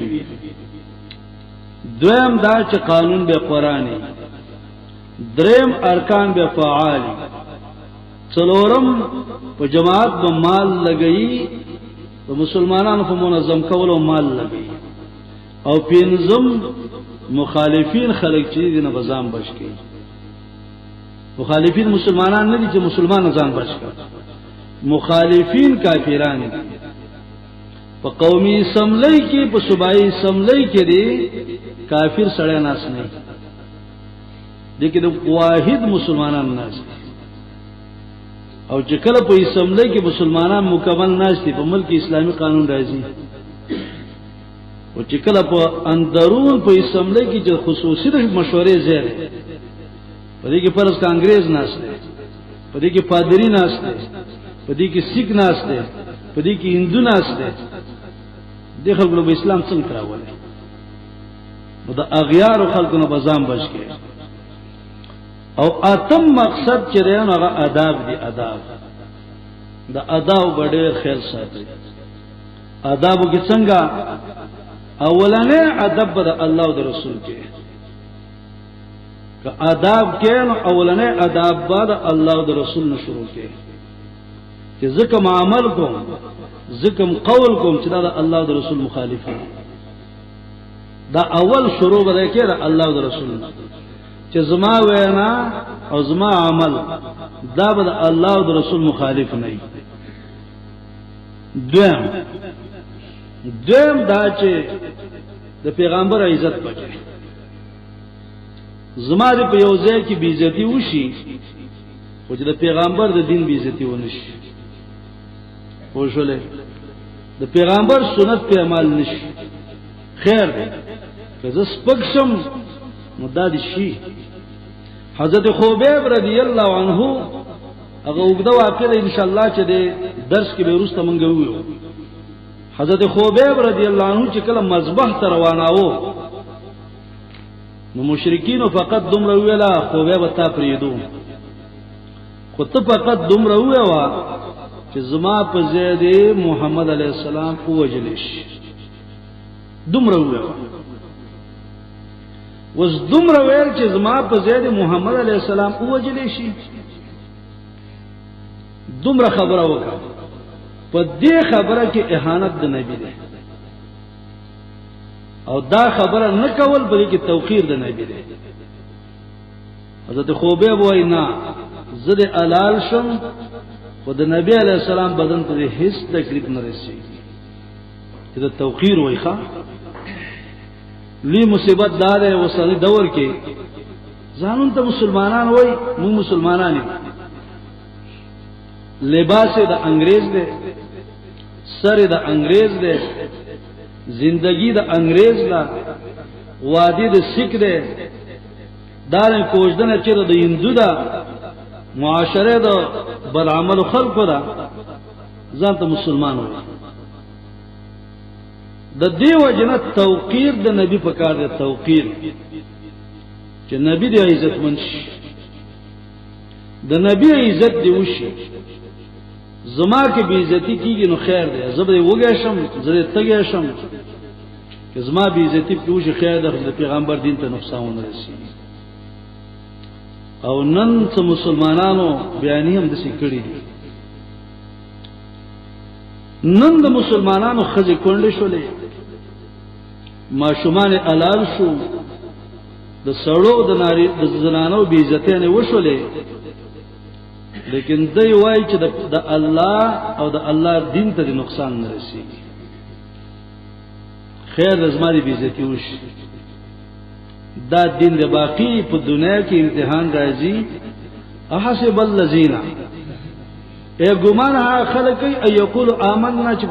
دویم دا چې قانون به قرآنی دریم ارکان به فعال څلورم په جماعت به مال لګئی په مسلمانانو په منظم کولو مال لګئی او پنځم مخالفین خلک چې دینه بزام بچ کی مخالفین مسلمانان نه دي چې مسلمان ځان بچ کړي مخالفین کافران په قومي سملای کې په صوبایي سملای کې دي کافر سره ناس نه دي کې د واحد مسلمانان ناس او چې کله په اسمبلی کې مسلمانان مکمل ناشتي په ملک اسلامي قانون راځي او چې کله په اندرون په اسمبلی کې چې خصوصي د مشورې ځای په دې کې فرض کانګریز ناشته په دې کې پادری ناشته په دې کې سیک ناشته په دې کې هندو ناشته د خلکو له اسلام څنګه راولي نو د اغیار خلکو نه بزام بچ کې او اتم مقصد چې رانه هغه آداب دي آداب د آداب ډېر خیر ساتي آداب کې څنګه اولنې ادب د الله او د رسول کې که آداب کې نو اولنې آداب بعد الله او د رسول نه شروع کې چې ځکه عمل کوم ځکه قول کوم چې دا الله او د رسول مخالف دا اول شروع به کې دا الله او د رسول چې زما وینا او زما عمل دا به الله او د رسول مخالف نه وي دویم دا چې د پیغمبر عزت پکې زما دې په یو ځای کې بیزتی وشي او چې د پیغمبر د دین بیزتی ونشي وښولې د پیغمبر سنت په عمل نشي خیر دی که زه سپکشم مدد شي حضرت خبیب رضی الله عنه هغه وګړه واقعه ان شاء الله چې د درس کې به وروسته مونږ ویو حضرت خبیب رضی الله عنه چې کله مذبح ته رواناوه نو مشرکین فقط دومره ویلا خبیب ته پریدو خو ته فقط دومره ویوا چې زما په زید محمد علی السلام او وجلش دومره ویوا وز دومره ویل چې زما په زید محمد علی السلام او وجلشي دومره خبره وکړه په دې خبره کې اهانت د نبی ده او دا خبره نه کول بلکې کې توقیر د نبی ده حضرت خوبیب وای نه زه د الال شم خو د نبی علی السلام بدن ته هیڅ تکلیف نه رسي چې د توقیر وای ښا لی مصیبت دار وسنی دور کې ځانون ته مسلمانان وای مو مسلمانان لباس د انګريز ده سر د انګريز ده زندگی د انګريز لا وادي د سیک ده دارن کوژدنه چې د هندو ده معاشره د بل عمل خلقو ده ځان ته مسلمان وای د دیو جنت توقیر د نبی په کار ده توقیر چې نبی د عزت منشي د نبی عزت دی وشي زما کې بی عزتی کیږي نو خیر دی زبر وګیا شم زره تګیا شم که زما بی عزتی پوجي خیر ده د پیغمبر دین ته نقصان نه رسي او نن څو مسلمانانو بیانې هم د سکړي دي نن د مسلمانانو خځې کونډې شولې ماشومان الال شو د سړو د ناری د زنانو بی عزت نه وشولې لیکن دوی وایي چې د الله او د الله دین ته نقصان نه رسي خیر زماري بی عزت وش دا دین د باقی په دنیا کې امتحان راځي احسب الذين اے ګمان ها خلک ای یقول آمنا چې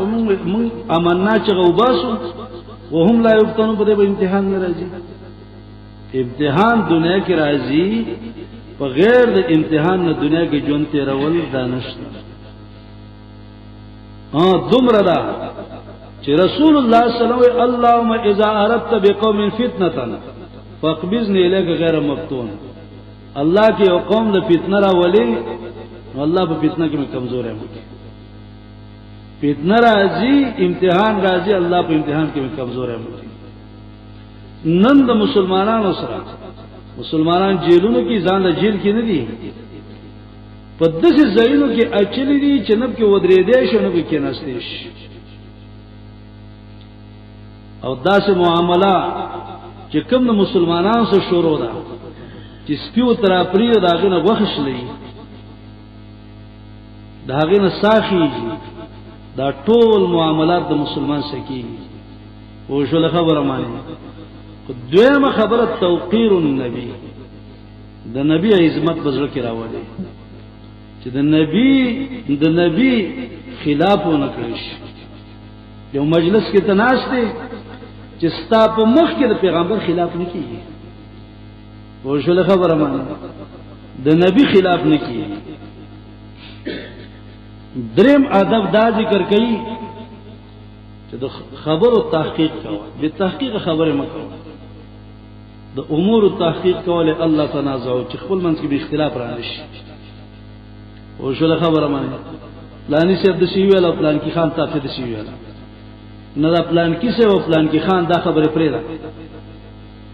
موږ آمنا چې غوباسو وهم لا یفتنون په دې امتحان نه راځي امتحان دنیا کې راځي په غیر د امتحان نه دنیا کې جون تیرول دانشته دومره دا چې رسول الله صلی الله علیه وسلم اللهم اذا اردت بقوم فتنه فاقبضني اليك غیر مفتون الله کې یو قوم د فتنه را ولي الله په فتنه کې کمزور یم فتنه راځي امتحان راځي الله په امتحان کې کمزور یم نن د مسلمانانو سره مسلمانان جیلونو کې ځان د جیل کې نه دي په داسې ځایونو کې اچلي دي چې نب کې ودرې دي شنو کې نهستېش او داسې معاملہ چې کوم د مسلمانانو سره شروع ده چې سپیو تر اپری داغه نه وښلې داغه نه ساخي دا ټول معاملات د مسلمان سکی او شو خبره مانی دویمه خبره توقیر النبی د نبی عظمت بزر کې راوړي چې د نبی خلاف ونه کړی شي. یو مجلس کې تناشته چې ستا په مخ کې د پیغمبر خلاف نه کیږي، ورشل خبره مانه د نبی خلاف نه کیږي. دریم ادب دا ذکر کړي چې د خبرو تحقیق کوه، به تحقیق خبره مکو، د امور تحقیق کوله الله تنازع چې خپل منځ کې به اختلاف رانشي. ورشل خبره مانه پلانی سے د شی ویل او پلان کی خان تاسو د شی ویل نه دا پلان کی سے او پلان کی خان دا خبره پرې ده.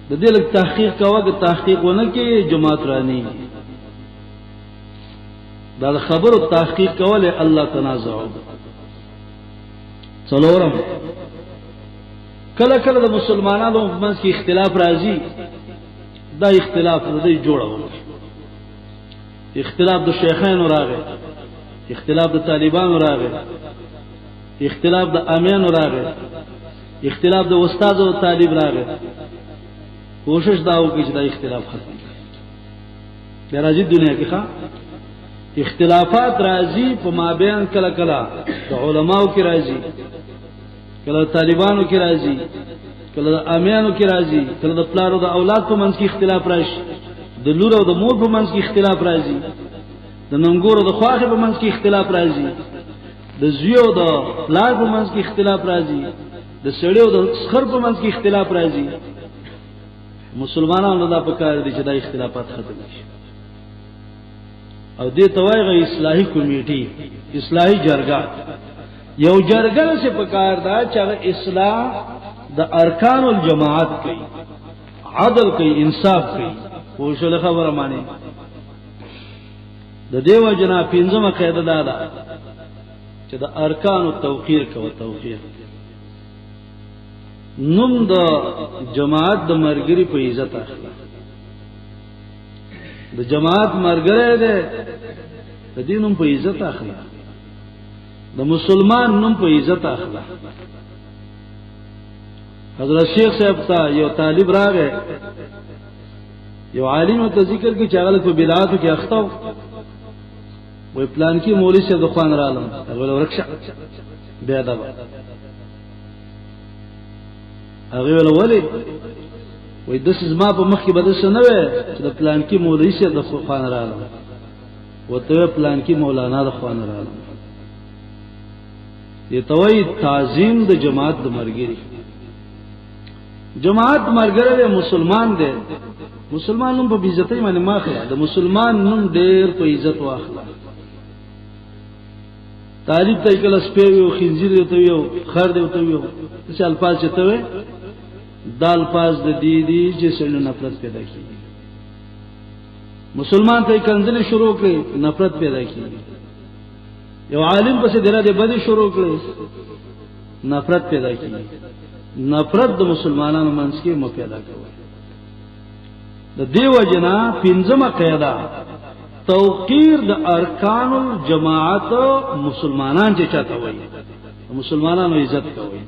د دې لک تحقیق کوه، که تحقیق ونه کې جماعت رانی دا خبرو تحقیق کوله الله تنازع. څلورم کله کله د مسلمانانو منځ کې اختلاف راځي، دا اختلاف نه جوړول، اختلاف د شیخانو راغی، اختلاف د طالبانو راغی، اختلاف د امیانو راغی، اختلاف د استاد او طالب راغی. کوشش دا وکړي چې دا اختلاف ختم کړي. دا راځي دنیا کې ښا اختلافات راځي په مابین، کله کله د علماو کې راځي، کله د طالبانو کې راځي، کله د امیانو کې راځي، کله د پلار او د اولاد په منځ کې اختلاف راشي، د لور او د مور په منځ کې اختلاف راځي، د ننګورو د خواخې په منځ کې اختلاف راځي، د زیو د پلار په منځ کې اختلاف راځي، د سړیو د سخر په منځ کې اختلاف راځي. مسلمانانو دا پکار دي چې دا اختلافات ختم شي. او دې توایغه اصلاحي کمیټي، اصلاحي جرګه، یو جرګه څه پکار دا چې اصلاح د ارکان الجماعت کوي، عدل کوي، انصاف کوي. وشل خبره مانی د دیو جنا پنځمه قاعده دا ده چې د ارکان توقیر کوي. توقیر نوم د جماعت د مرګري په عزت اخلي، د جماعت مرګره ده د دینوم په عزت اخلي، د مسلمان نوم په عزت اخلي. حضرت شیخ صاحب ته یو طالب راغی، یو عالم ته ذکر کې چاغله په بدعاتو کې اخته وې پلان کې مولوی صاحب د خوان رالم هغه ورکشه بیا دا هغه ولې وې د سزما په مخ کې بده سنوي چې د پلان کې مولوی صاحب د خوان رالم وته پلان کې مولانا د خوان رالم. دې توي تعظیم د جماعت د مرګري، جماعت مرګره مسلمان دی، مسلمان نوم په عزتۍ باندې ماخله، د مسلمان نوم ډېر په عزت واخله. طالب ته کله سپیو خنزیر ته یو خر دی ته یو څه الفاظ چته وي، دا الفاظ د دې دي چې سړی نفرت پیدا کیږي. مسلمان ته کنځل شروع کړي نفرت پیدا کیږي، یو عالم پسې دره دې بد شروع کړي نفرت پیدا کیږي. نفرت د مسلمانانو منځ کې مو پیدا کوي. د دیو جنا پنځمه قاعده توقیر د ارکان الجماعت مسلمانان چې چاته وایي، مسلمانانو عزت کوي.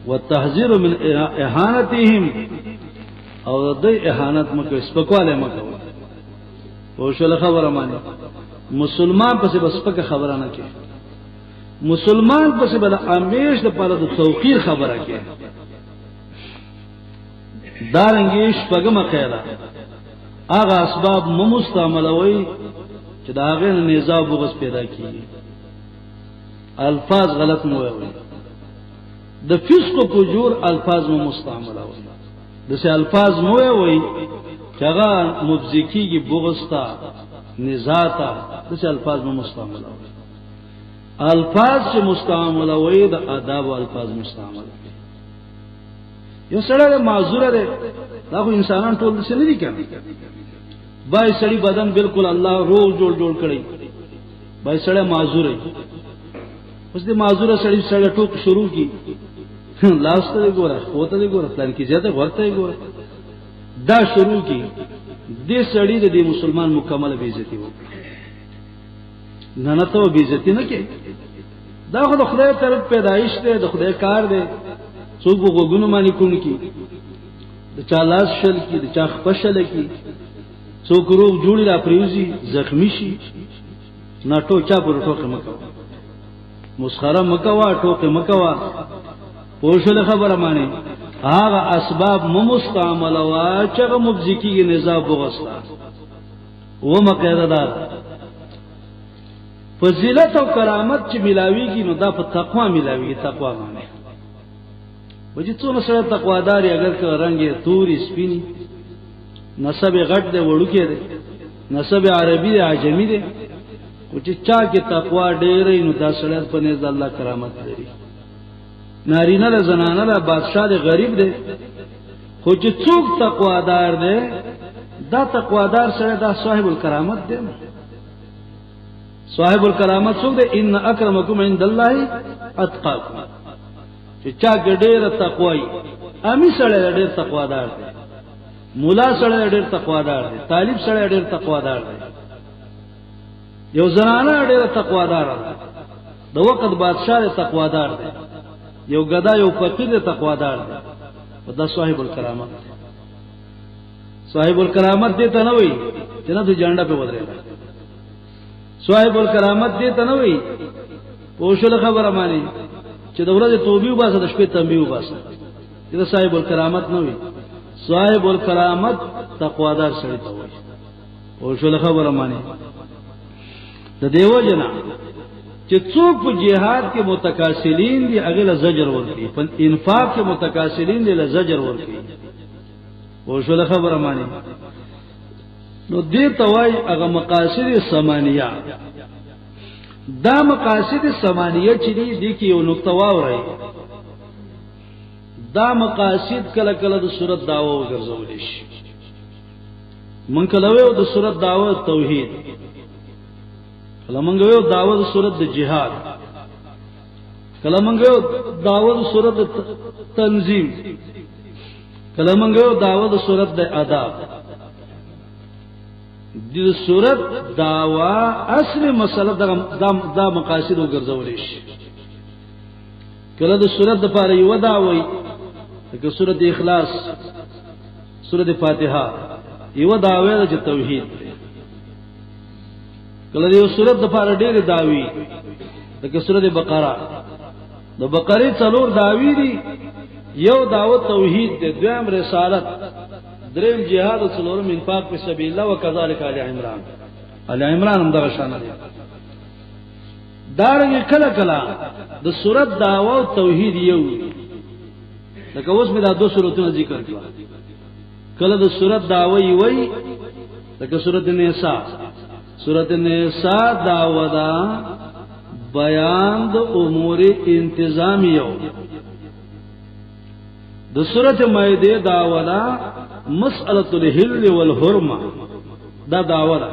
والتحذير من اهانتهم، او د اهانت مکو سپکواله مکو. او شل خبره مانی مسلمان پسې بس پکه خبره نه کوي، مسلمان پسې بل امیش د پاره د توقیر خبره کوي. دارنګیش پګه قاعده هغه اسباب مستعملوي چې دا هغه نزاع بغض پیدا کیږي. الفاظ غلط مو وایي، د فسق او فجور الفاظ مستعملوي، د څه الفاظ مو وایي چې هغه مبذکیږي بغض تا نزاع تا، د څه الفاظ مستعملوي. الفاظ چې مستعملوي د آداب او الفاظ مستعملوي. یو سره معذور ده، دا خو انسانان ټول څه نه دي کنه. بای سړی بدن بالکل الله روح جوړ کړی، بای سړی معذور دی. اوس دې معذور سړی ټوک شروع کی لاس ته ګوره، هوته دې ګوره، پلان کې زیاته ورته ګوره، دا شروع کی دې سړی دې مسلمان مکمل بے عزتی وکړي. نه نه ته بے عزتی نه کې، دا خو د خدای طرف پیدایش ده، د خدای کار ده. څوک وګونو مانی کون کی، د چا لاس شل کی، د چا خپشل کی، څوک روغ جوړی را پریوزی زخمی شي. نه ټوچا پر ټوکه مکو مسخره مکوا ټوکه مکوا پوښل خبره مانی هغه اسباب مستعمل وا چې مبذکی نظام بغستا و مقیده دار فضیلت او کرامت چې ملاویږي نو دا په تقوا ملاویږي تقوا معنی وجه څونه سره تقوا داری اگر که رنگه توري سپینی نسب غټ دی وړو کې دی نسب عربي دی عجمي دی او چې چا کې تقوا ډېرې نو دا سره په نزد الله کرامت لري نارینه له زنانه له بادشاہ دی غریب دی خو چې څوک تقوا دار دی دا تقوا دار سره دا صاحب الکرامت دی صاحب الکرامت څوک دی ان اکرمکم عند الله اتقاکم چې چا ګډېر تقوی امی سره ډېر تقوا دار دی مولا سره ډېر تقوا دار دی طالب سره ډېر تقوا دار دی یو زنانه ډېر تقوا دار ده د وخت بادشاہ تقوا دار دی یو غدا یو فقیر تقوا دار دی دا صاحب الکرامت صاحب الکرامت دې ته نه وي چې نه د جانډا په ودرې صاحب الکرامت دې ته نه وي پوښل خبره مانی چې د ورځې توبې وباسه د شپې تنبیه وباسه دا صاحب الکرامت نه وي صاحب الکرامت تقوادار سړی ته وایي پوښل خبره مانی د دیو جنا چې څوک په جهاد کې متکاسلین دي هغه له زجر ورکړي په انفاق کې متکاسلین دي له زجر ورکړي پوښل خبره مانی نو دې توای هغه مقاصد ثمانیه دا مقاصد ثمانیه چې دي کې یو نقطه واوري دا مقاصد کله کله د صورت داوا وګرځول شي من کله وو د صورت داوا توحید کله مونږ وو داوا د صورت د جهاد کله مونږ وو داوا د صورت د تنظیم کله مونږ وو داوا د صورت د آداب د صورت داوا اصل مسله دا مقاصد وګرځول شي کله د صورت د پاره یو داوي که صورت اخلاص صورت فاتحه یو داوي د توحید کله یو صورت د پاره ډېر داوي که صورت بقره د بقره څلور داوي دي یو دعوت توحید دی دویم رسالت دریم جهاد او څلورم انفاق په سبیل الله وکذالک آل عمران آل عمران هم دغه شان دي دارنګ کله کله د صورت دعوه او توحید یو لکه اوس مې دا دو صورتونه ذکر کړل کله د صورت دعوه وی لکه صورت النساء دعوه دا بیان د امور انتظامیه د صورت مائده دعوه دا مسألة الحل والحرمه دا دعوه ده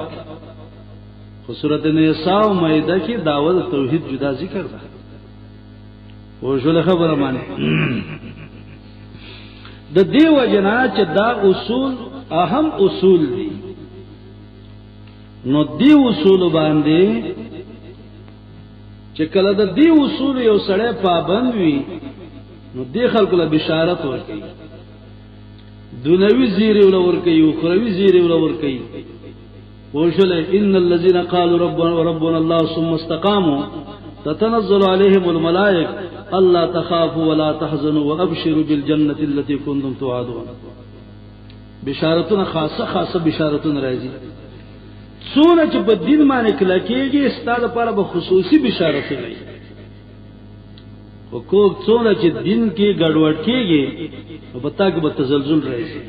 خو صورت النساء او مائده کې دعوه توحید جدا ذکر ده او شول خبره معنی د دیو جنا چې دا اصول اهم اصول دي نو دی اصول باندې چې کله د دی اصول یو سړی پابند وي نو دی خلکو له بشارت ورکړي دنیوي زیری ولورکړي او اخروی زیری ولورکړي وشل ان الذين قالوا ربنا الله ثم استقاموا تتنزل عليهم الملائكه الا تخافوا ولا تحزنوا وابشروا بالجنه التي كنتم توعدون بشارتونه خاصه بشارتونه راځي څونه چې په دین باندې کله کېږي ستاسو لپاره به خصوصي بشارتونه وي او کو څونه چې دین کې ګډوډ کېږي په تاګه به تزلزل راځي